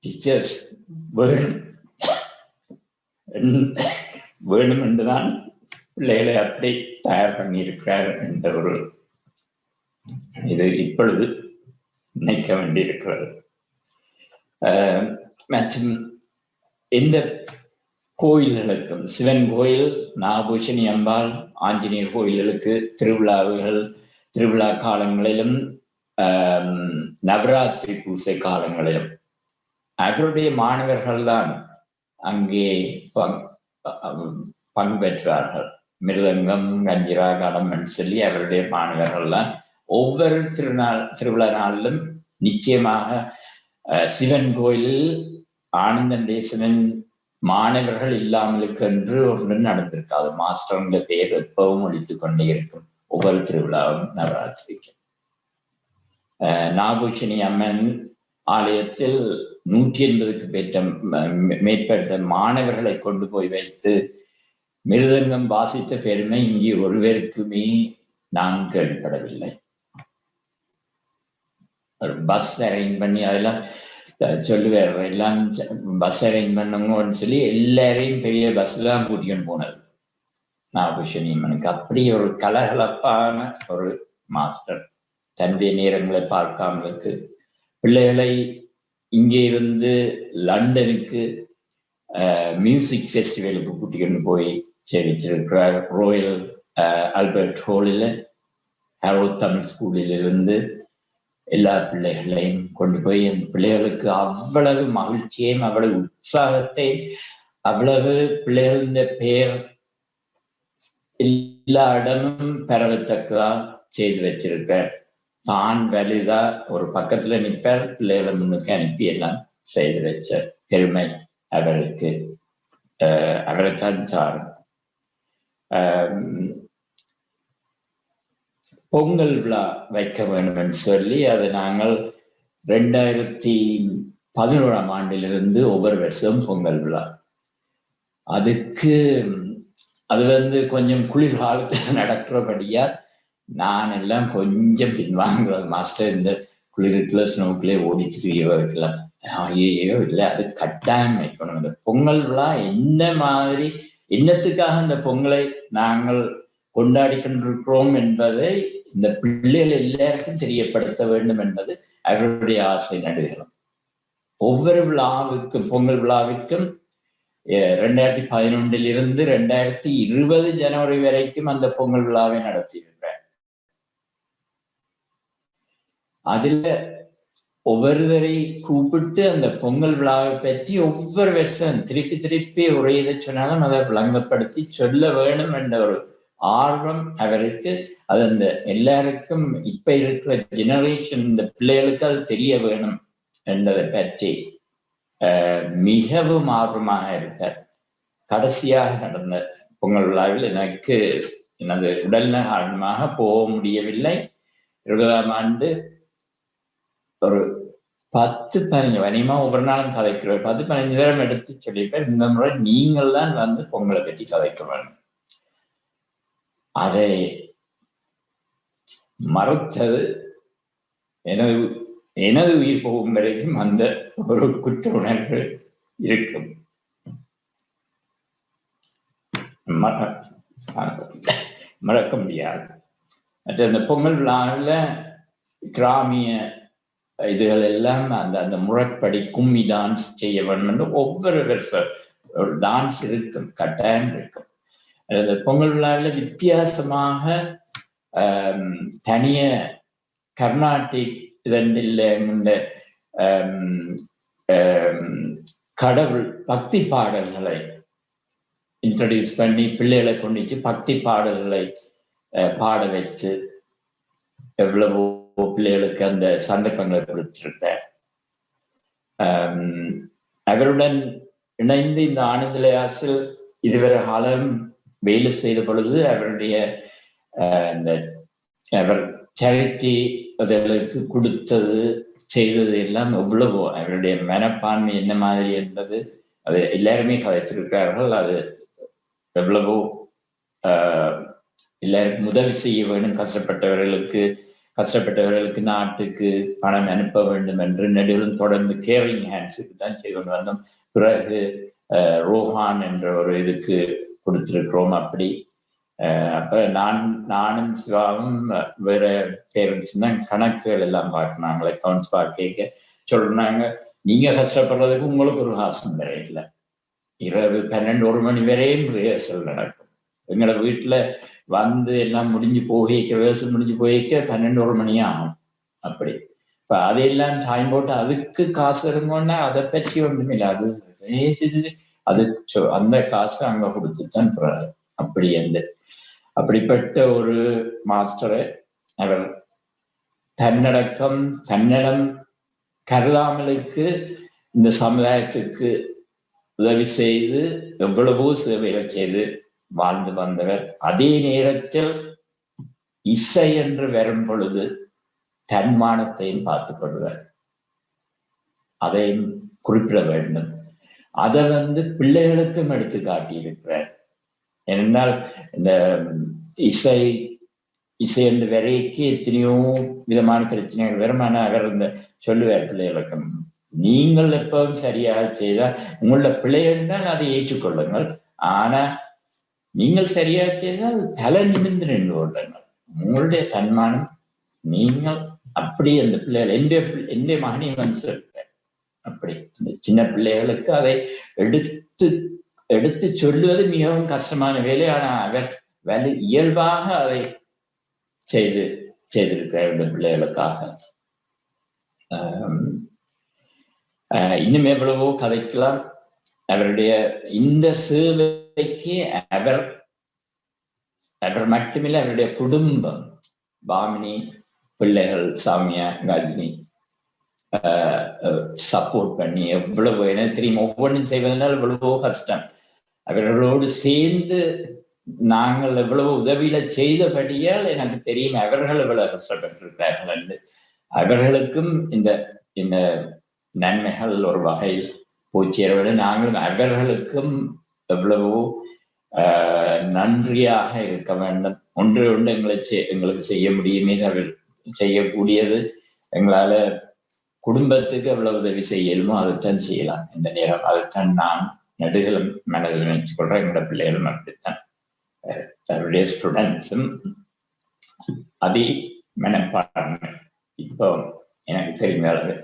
Speaker 10: டீச்சர்ஸ் வேணும் என்றுதான் பிள்ளைகளை அப்படி தயார் பண்ணியிருக்கிறார் என்ற ஒரு இது இப்பொழுது நினைக்க வேண்டியிருக்கிறது. மற்றும் எந்த கோயில்களுக்கும், சிவன் கோயில், நாகபூஷணி அம்பாள், ஆஞ்சநேயர் கோயில்களுக்கு திருவிழா காலங்களிலும் நவராத்திரி பூசை காலங்களிலும் அவருடைய மாணவர்கள் தான் அங்கே பங்கு பெற்றார்கள். மிருதங்கம், கஞ்சிரா, கடம் சொல்லி அவருடைய மாணவர்கள் தான் ஒவ்வொரு திருவிழா நாளிலும் நிச்சயமாக சிவன் கோயிலில் ஆனந்தண்டேசனின் மாணவர்கள் இல்லாமலுக்கு என்று ஒன்று நடந்திருக்காது. மாஸ்டர்ங்கிற பெயர் எப்பவும் ஒழித்துக் கொண்டே இருக்கும் ஒவ்வொரு திருவிழாவும் நவராத்திரிக்கு. நாகபூஷணி அம்மன் ஆலயத்தில் 180க்கு மேற்பட்ட மாணவர்களை கொண்டு போய் வைத்து மிருதங்கம் வாசித்த பெருமை இங்கே ஒருவருக்குமே நான் கேள்விப்படவில்லை. பஸ் அரேஞ்ச் பண்ணி அதெல்லாம் சொல்லுவார், எல்லாம் பஸ் அரேஞ்ச் பண்ணுங்கன்னு சொல்லி எல்லாரையும் பெரிய பஸ் தான் கூட்டிக்கொண்டு போனது நாகபூஷணி அம்மனுக்கு. அப்படி ஒரு கலகலப்பான ஒரு மாஸ்டர். தன்னுடைய நேரங்களை பார்க்காமலுக்கு பிள்ளைகளை இங்கே இருந்து லண்டனுக்கு மியூசிக் ஃபெஸ்டிவலுக்கு கூட்டிக்கொண்டு போய் சேவிச்சிருக்கிறார். ராயல் ஆல்பர்ட் ஹாலில் ஹரோத் தமிழ் ஸ்கூலில் இருந்து எல்லா பிள்ளைகளையும் கொண்டு போய் அந்த பிள்ளைகளுக்கு அவ்வளவு மகிழ்ச்சியையும் அவ்வளவு உற்சாகத்தையும் அவ்வளவு பிள்ளைகளின் பெயர் எல்லா இடமும் பரவத்தக்கதா செய்து வச்சிருக்கார். தான் வலுதா ஒரு பக்கத்துல நிற்பார், பிள்ளைகளை முன்னுக்கு அனுப்பி எல்லாம் செய்து வச்ச பெருமை அவருக்கு, அவரைத்தான் சாரும். பொங்கல் விழா வைக்க வேண்டும் என்று சொல்லி அதை நாங்கள் 2011 ஆண்டிலிருந்து ஒவ்வொரு வருஷமும் பொங்கல் விழா. அதுக்கு அது கொஞ்சம் குளிர்காலத்தில் நடக்கிறபடியா நான் எல்லாம் கொஞ்சம் பின்வாங்குறது. மாஸ்டர் இந்த குளிருக்குள்ள ஸ்னோக்குள்ளே ஓடிட்டு வைக்கலாம். ஐயோ இல்லை, அது கட்டாயம் வைக்கணும். இந்த பொங்கல் விழா என்ன மாதிரி என்னத்துக்காக இந்த பொங்கலை நாங்கள் கொண்டாடி கொண்டிருக்கிறோம் என்பதை இந்த பிள்ளைகள் எல்லாருக்கும் தெரியப்படுத்த வேண்டும் என்பது அவருடைய ஆசை நடுகிறோம். ஒவ்வொரு விழாவுக்கும், பொங்கல் விழாவிற்கும் 2011 இருந்து 2020 ஜனவரி வரைக்கும் அந்த பொங்கல் விழாவை நடத்தியிருக்கிறார். அதுல ஒவ்வொருவரை கூப்பிட்டு அந்த பொங்கல் விழாவை பற்றி ஒவ்வொரு வருஷம் திருப்பி ஒரே இதை சொன்னாலும் அதை விளங்கப்படுத்தி சொல்ல வேணும் என்ற ஒரு ஆர்வம் அவருக்கு. அது அந்த எல்லாருக்கும் இப்ப இருக்கிற ஜெனரேஷன் இந்த பிள்ளைகளுக்கு அது தெரிய வேணும் என்பதை பற்றி மிகவும் ஆர்வமாக இருக்கார். கடைசியாக நடந்த பொங்கல் விழாவில் எனக்கு எனது உடல்நல காரணமாக போக முடியவில்லை. 20ஆம் ஆண்டு ஒரு 10-15 வனியமா ஒவ்வொரு நாளும் கதைக்கிறோம். 10-15 தரம் எடுத்து சொல்லியிருப்பேன், இந்த முறை நீங்கள் தான் வந்து பொங்கலை பற்றி கதைக்க வேண்டும். அதை மறுத்தது எனது உயிர் போகும் வரைக்கும் அந்த ஒரு குற்ற உணர்வு இருக்கும். மறக்க முடியாது. மற்ற அந்த பொங்கல் விழாவில் கிராமிய இதுகள் எல்லாம் அந்த முறைப்படி கும்மி டான்ஸ் செய்ய வேண்டும் என்று ஒவ்வொரு வருஷம் ஒரு டான்ஸ் இருக்கும், கட்டாயம் இருக்கும். அந்த பொங்கல் விழாவில் வித்தியாசமாக தனிய கர்நாடிக் இதண்டில் கடவுள் பக்தி பாடல்களை இன்ட்ரடியூஸ் பண்ணி பிள்ளைகளை கொண்டுச்சு பக்தி பாடல்களை பாட வைத்து எவ்வளவோ பிள்ளைகளுக்கு அந்த சந்தர்ப்பங்களை கொடுத்திருக்கார். அவருடன் இணைந்து இந்த ஆனந்தலயாசில் இதுவரை காலம் வேலை செய்த பொழுது அவருடைய அவர் சேரிட்டி அதற்கு கொடுத்தது செய்தது எல்லாம் எவ்வளவோ அவருடைய மனப்பான்மை என்ன மாதிரி என்பது அது எல்லாருமே கதைச்சிருக்கிறார்கள். அது எவ்வளவோ எல்லாருக்கும் உதவி செய்ய வேண்டும், கஷ்டப்பட்டவர்களுக்கு நாட்டுக்கு பணம் அனுப்ப வேண்டும் என்று நடுவிலும் தொடர்ந்து கேரிங் ஹேண்ட்ஸுக்கு தான் செய்து கொண்டு வந்தோம். பிறகு ரோஹான் என்ற ஒரு இதுக்கு கொடுத்திருக்கிறோம். அப்படி அப்ப நானும் சிவாவும் வேற பேரண்ட்ஸ் தான் கணக்குகள் எல்லாம் பார்க்கணாங்களே, அக்கௌண்ட்ஸ் பார்க்க சொல்றாங்க, நீங்க கஷ்டப்படுறதுக்கு உங்களுக்கு ஒரு காசும் வேற இல்லை. இரவு 12-1 மணி வரையும் ரிஹர்சல் நடக்கும். எங்களோட வீட்டுல வந்து எல்லாம் முடிஞ்சு ரிஹர்சல் முடிஞ்சு போய்க்க 12-1 மணி ஆகும். அப்படி இப்ப அதையெல்லாம் டைம் போட்டு அதுக்கு காசு இருங்கோன்னா அதை பற்றி ஒன்றும் இல்லை. அது அந்த காசு அங்க கொடுத்துதான் போறாரு. அப்படி அப்படிப்பட்ட ஒரு மாஸ்டரை அவர் தன்னடம் கருதாமலுக்கு இந்த சமுதாயத்துக்கு உதவி செய்து எவ்வளவோ சேவைகளை செய்து வாழ்ந்து வந்தவர். அதே நேரத்தில் இசை என்று வரும் பொழுது தன்மானத்தையும் பார்த்துக் கொள்வார். அதையும் குறிப்பிட வேண்டும். அதை பிள்ளைகளுக்கும் எடுத்து காட்டியிருக்கிறார். ஏனென்றால் இந்த இசை என்று வரைக்கு எத்தனையோ விதமான பிரச்சனைகள் வருமான அவர் சொல்லுவார் பிள்ளைகளுக்கு, நீங்கள் எப்பவும் சரியாக செய்தால் உங்களோட பிள்ளைகள் தான் அதை ஏற்றுக்கொள்ளுங்கள், ஆனா நீங்கள் சரியாக செய்தால் தலை நிமிர்ந்து நின்று கொள்ளுங்கள். உங்களுடைய தன்மானம் நீங்கள் அப்படி அந்த பிள்ளைகள் எந்த மகனையும் சொல்றார். அப்படி சின்ன பிள்ளைகளுக்கு அதை எடுத்து சொல்லுவது மிகவும் கஷ்டமான வேலை. ஆனா அவர் இயல்பாக அதை செய்திருக்கிறார் இந்த பிள்ளைகளுக்காக. இன்னும் எவ்வளவோ கதைக்கலாம். அவருடைய இந்த சேவைக்கு அவர் மட்டுமில்லை, அவருடைய குடும்பம், பாமினி, பிள்ளைகள், சாமியா, கஜினி சப்போர்ட் பண்ணி எவ்வளவு எனக்கு தெரியும். ஒவ்வொன்றும் செய்வதனால் எவ்வளவோ கஷ்டம். அவர்களோடு சேர்ந்து நாங்கள் எவ்வளவு உதவியில செய்தபடியால் எனக்கு தெரியும் அவர்கள் எவ்வளவு கஷ்டப்பட்டிருக்கிறார்கள் என்று. அவர்களுக்கும் இந்த நன்மைகள் ஒரு வகையில் போய் சேரவில்லை. நாங்களும் அவர்களுக்கும் எவ்வளவோ நன்றியாக இருக்க வேண்டும். ஒன்று எங்களுக்கு செய்ய முடியுமே, செய்யக்கூடியது எங்களால குடும்பத்துக்கு எவ்வளவு உதவி செய்யலுமோ அதைத்தான் செய்யலாம். இந்த நேரம் அதைத்தான் நான் நடுகளும் மனதில் நினைச்சு கொள்றேன். எங்களோட பிள்ளைகளும் அப்படித்தான். அவருடைய ஸ்டூடெண்ட்ஸும் அதே மனப்பான்மை. இப்போ எனக்கு தெரிந்த அளவு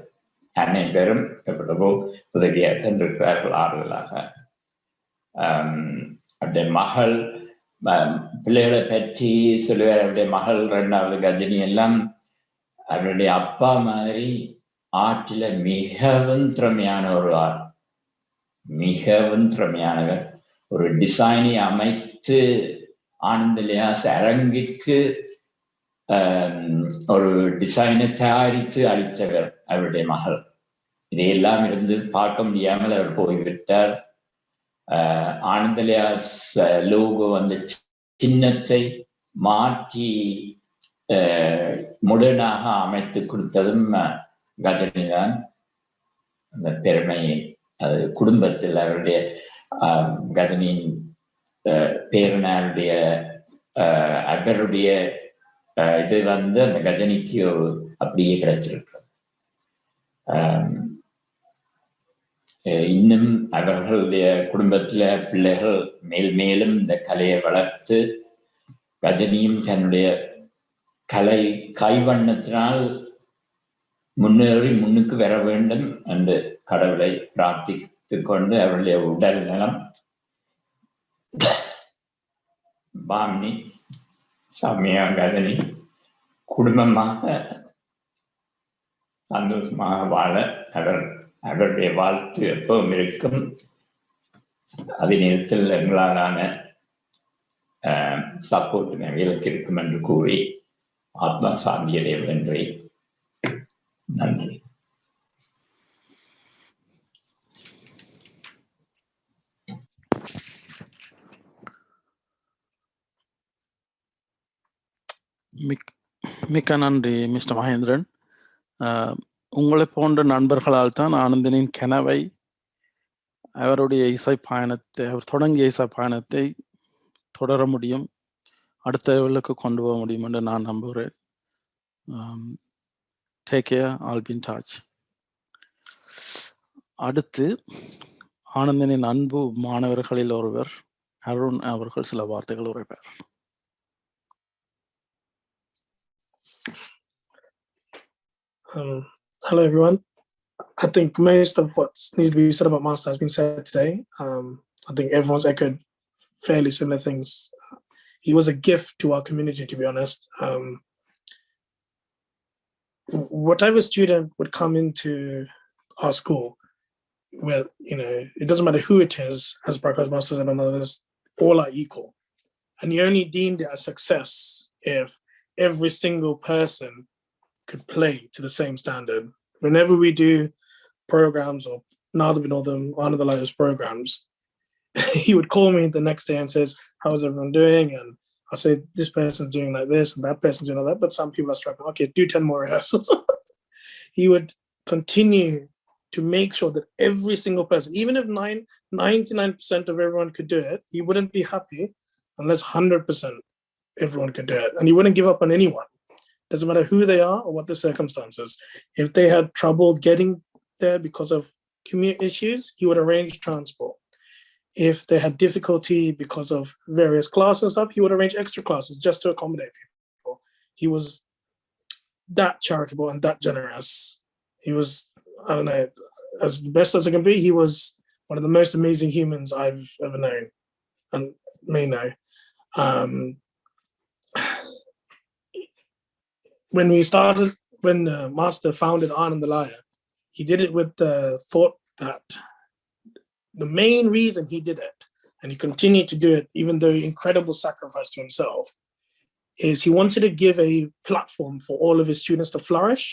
Speaker 10: அனைவரும் எவ்வளவோ உதவியாக இருக்கிறார்கள், ஆறுதலாக. அவருடைய மகள் பிள்ளைகளை பற்றி சொல்லுவார். அவருடைய மகள் 2வது கஜினி எல்லாம் அவருடைய அப்பா மாதிரி ஆற்றில மிகவும் திறமையான ஒரு ஆள், மிகவும் திறமையானவர். ஒரு டிசைனை அமைத்து ஆனந்தலயாஸ் அரங்கிற்கு ஒரு டிசைனை தயாரித்து அளித்தவர் அவருடைய மகள். இதையெல்லாம் இருந்து பார்க்க முடியாமல் அவர் போய்விட்டார். ஆனந்தலயாஸ் லோகோ அந்த சின்னத்தை மாற்றி முடனாக அமைத்து கொடுத்ததும் கஜினி தான். அந்த பெருமையை அது குடும்பத்தில் அவருடைய கஜினியின் பேரனாருடைய அவருடைய இது அந்த கஜினிக்கு அப்படியே கிடைச்சிருக்கு. இன்னும் அவர்களுடைய குடும்பத்துல பிள்ளைகள் மேலும் இந்த கலையை வளர்த்து கஜினியும் தன்னுடைய கலை கைவண்ணத்தினால் முன்னேறி முன்னுக்கு வர வேண்டும் என்று கடவுளை பிரார்த்தித்துக் கொண்டு அவருடைய உடல் நலம் பாமினி, சாமியா, கஜினி குடும்பமாக சந்தோஷமாக வாழ அவர் அவருடைய வாழ்த்து எப்பவும் இருக்கும். அதே நேரத்தில் எங்களாலான சப்போர்ட் நிறைவேற்கு இருக்கும் என்று கூறி ஆத்மா சாந்தியடைய வென்றி நன்றி.
Speaker 4: மிக்க நன்றி மிஸ்டர் மகேந்திரன். உங்களை போன்ற நண்பர்களால் தான் ஆனந்தனின் கனவை, அவருடைய இசை பயணத்தை, அவர் தொடங்கிய இசை பயணத்தை தொடர முடியும், அடுத்த லெவலுக்கு கொண்டு போக முடியும் என்று நான் நம்புகிறேன். Take care, all be in touch. அடுத்து ஆனந்தனின் அன்பு மாணவர்களில் ஒருவர் அருண் அவர்கள் சில வார்த்தைகள் உரைப்பார்.
Speaker 11: Hello everyone. I think most of what needs to be said about Master has been said today. I think everyone's echoed fairly similar things. He was a gift to our community, to be honest. Whatever student would come into our school, well, it doesn't matter who it is, as Prakash Master said and others, all are equal. And he only deemed it a success if every single person could play to the same standard. Whenever we do programs or Nada Vinodam, Anandalaya's programs, he would call me the next day and says, how's everyone doing? And I say, this person's doing like this and that person's doing like that, but some people are struggling. Okay, do 10 more rehearsals. He would continue to make sure that every single person, even if 99% of everyone could do it, he wouldn't be happy unless 100% everyone could do it. And he wouldn't give up on anyone. Doesn't matter who they are or what the circumstances. If they had trouble getting there because of commute issues, he would arrange transport. If they had difficulty because of various classes and stuff, he would arrange extra classes just to accommodate people. He was that charitable and that generous. He was, I don't know, as best as I can be, he was one of the most amazing humans I've ever known and may know. When Master founded Anandalaya, he did it with the thought that the main reason he did it, and he continued to do it, even though incredible sacrifice to himself, is he wanted to give a platform for all of his students to flourish.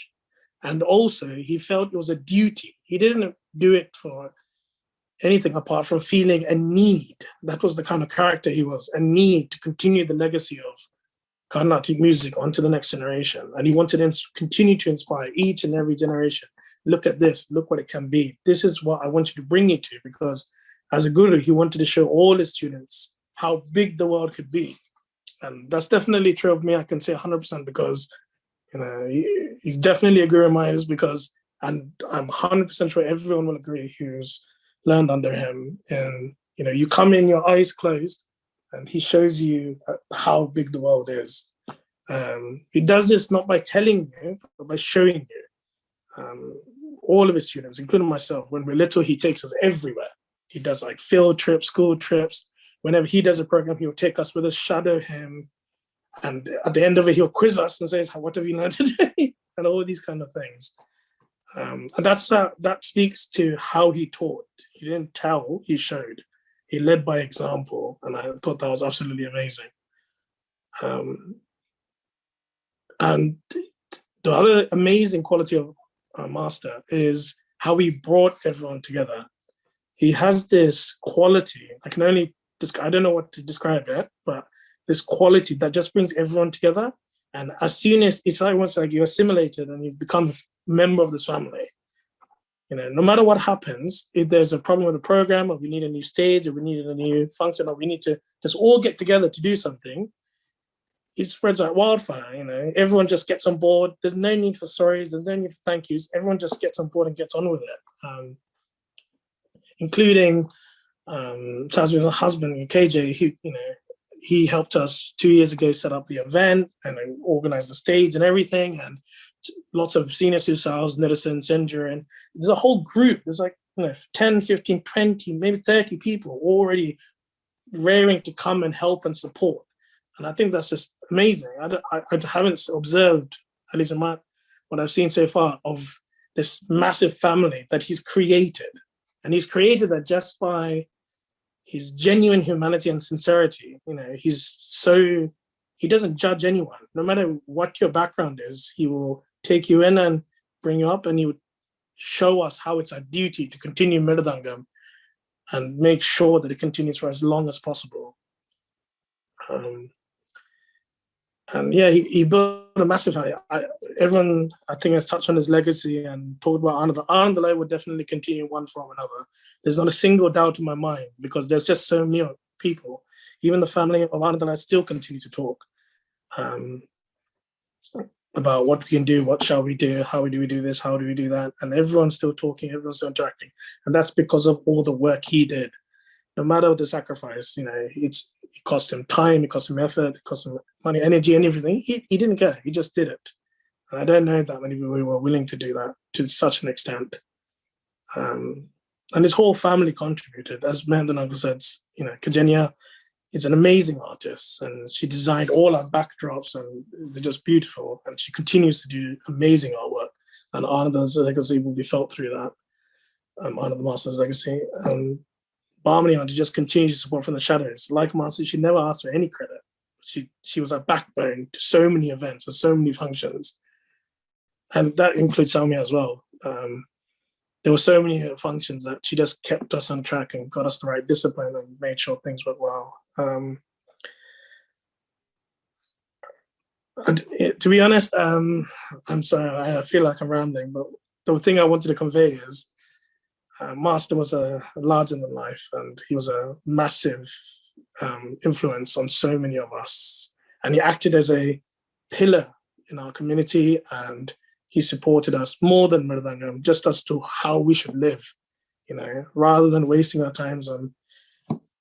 Speaker 11: And also he felt it was a duty. He didn't do it for anything apart from feeling a need. That was the kind of character he was, a need to continue the legacy of Carnatic music onto the next generation. And he wanted to continue to inspire each and every generation. Look at this, look what it can be. This is what I want you to bring you to, because as a guru, he wanted to show all his students how big the world could be. And that's definitely true of me. I can say 100% because he's definitely a guru of mine, and I'm 100% sure everyone will agree who's learned under him. And you come in, your eyes closed, and he shows you how big the world is. He does this not by telling you, but by showing you. All of his students, including myself, when we're little, he takes us everywhere. He does like field trips, school trips. Whenever he does a program, he'll take us with us, shadow him. And at the end of it, he'll quiz us and says, what have you learned today? And all these kind of things. And that speaks to how he taught. He didn't tell, he showed. He led by example. And I thought that was absolutely amazing. And the other amazing quality of Master is how he brought everyone together. He has this quality, I don't know what to describe it, but this quality that just brings everyone together. And as soon as it's almost like you're assimilated and you've become a member of this family, no matter what happens, if there's a problem with the program, or we need a new stage, or we need a new function, or we need to just all get together to do something, it spreads like wildfire. Everyone just gets on board. There's no need for sorries. There's no need for thank yous. Everyone just gets on board and gets on with it. Including Chaz's husband, KJ, who, he helped us 2 years ago set up the event and organize the stage and everything. And lots of senior yourselves, Nelson, Sendra, and there's a whole group. There's like 10, 15, 20, maybe 30 people already raring to come and help and support. And I think that's just amazing. I haven't observed, at least in what I've seen so far, of this massive family that he's created. And he's created that just by his genuine humanity and sincerity. You know, he doesn't judge anyone. No matter what your background is, he will take you in and bring you up, and he would show us how it's our duty to continue miruthangam and make sure that it continues for as long as possible. And yeah, he built a massive. Everyone, I think, has touched on his legacy and talked about Anandalaya would definitely continue one form or another. There's not a single doubt in my mind, because there's just so many people, even the family of Anandalaya, still continue to talk about what we can do, what shall we do, how do we do this, how do we do that, and everyone's still talking, everyone's still interacting, and that's because of all the work he did. No matter the sacrifice, you know, it cost him time, it cost him effort, it cost him money, energy, and everything. He didn't care. He just did it. And I don't know that many people who were willing to do that to such an extent. And his whole family contributed. As Mahendra said, you know, Kandiah is an amazing artist, and she designed all our backdrops, and they're just beautiful. And she continues to do amazing artwork. And Anand's legacy will be felt through that. Anand the Master's legacy. Bhamini Auntie just continues to support from the shadows. Like Master, she never asked for any credit. She was a backbone to so many events and so many functions. And that includes Salmia as well. There were so many functions that she just kept us on track and got us the right discipline and made sure things went well. To be honest, I'm sorry, I feel like I'm rambling, but the thing I wanted to convey is Master was a larger than life, and he was a massive influence on so many of us. And he acted as a pillar in our community, and he supported us more than miruthangam, just as to how we should live. You know, rather than wasting our times on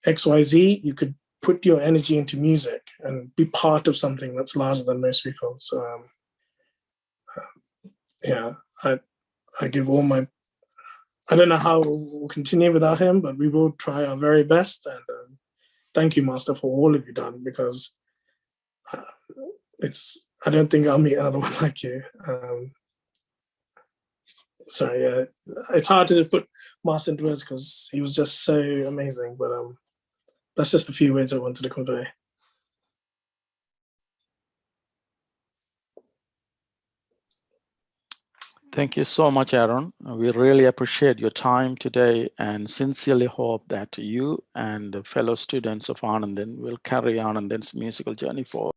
Speaker 11: XYZ, you could put your energy into music and be part of something that's larger than most people. So, yeah, I give all my. I don't know how we'll continue without him, but we will try our very best. And thank you, Master, for all of you done, because I don't think I'll meet another one like you. Sorry, it's hard to put Master into words because he was just so amazing. But that's just a few words I wanted to convey.
Speaker 4: Thank you so much, Aaron. We really appreciate your time today and sincerely hope that you and the fellow students of Anandan will carry Anandan's musical journey forward.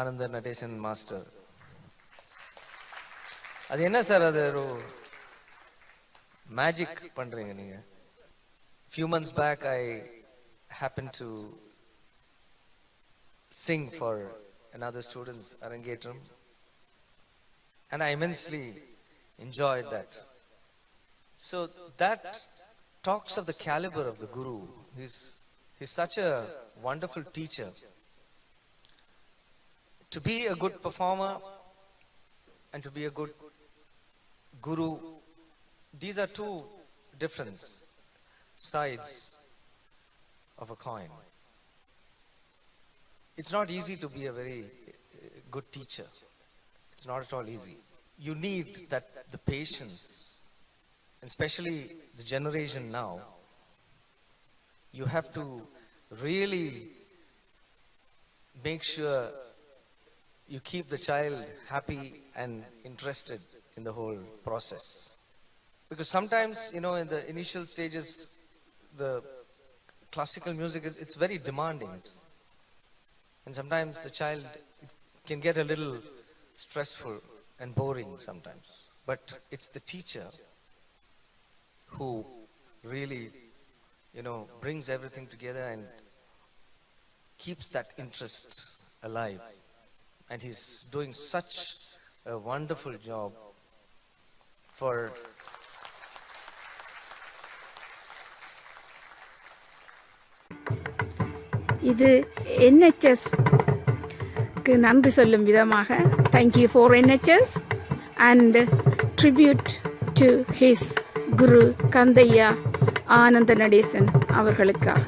Speaker 12: Anandanadesan Master. அது என்ன sir, அது ஒரு magic பண்றீங்க நீங்க. Few months back I happened to sing for another student's arangetram, and I immensely enjoyed that. So that talks of the caliber of the Guru. He's such a wonderful teacher. To be a good performer and to be a good Guru, these are two different sides of a coin. It's not easy to be a very good teacher. It's not at all easy. You need the patience, especially the generation now. You have to really make sure you keep the child happy and interested in the whole process. Because sometimes, in the initial stages, the classical music it's very demanding. And sometimes the child can get a little stressful and boring sometimes. But it's the teacher who really, brings everything together and keeps that interest alive. And he's doing such a wonderful job for
Speaker 13: இது NHSக்கு நன்றி சொல்லும் விதமாக thank you for NHS and tribute to his Guru Kandiah Anandanadesan அவர்களுக்காக.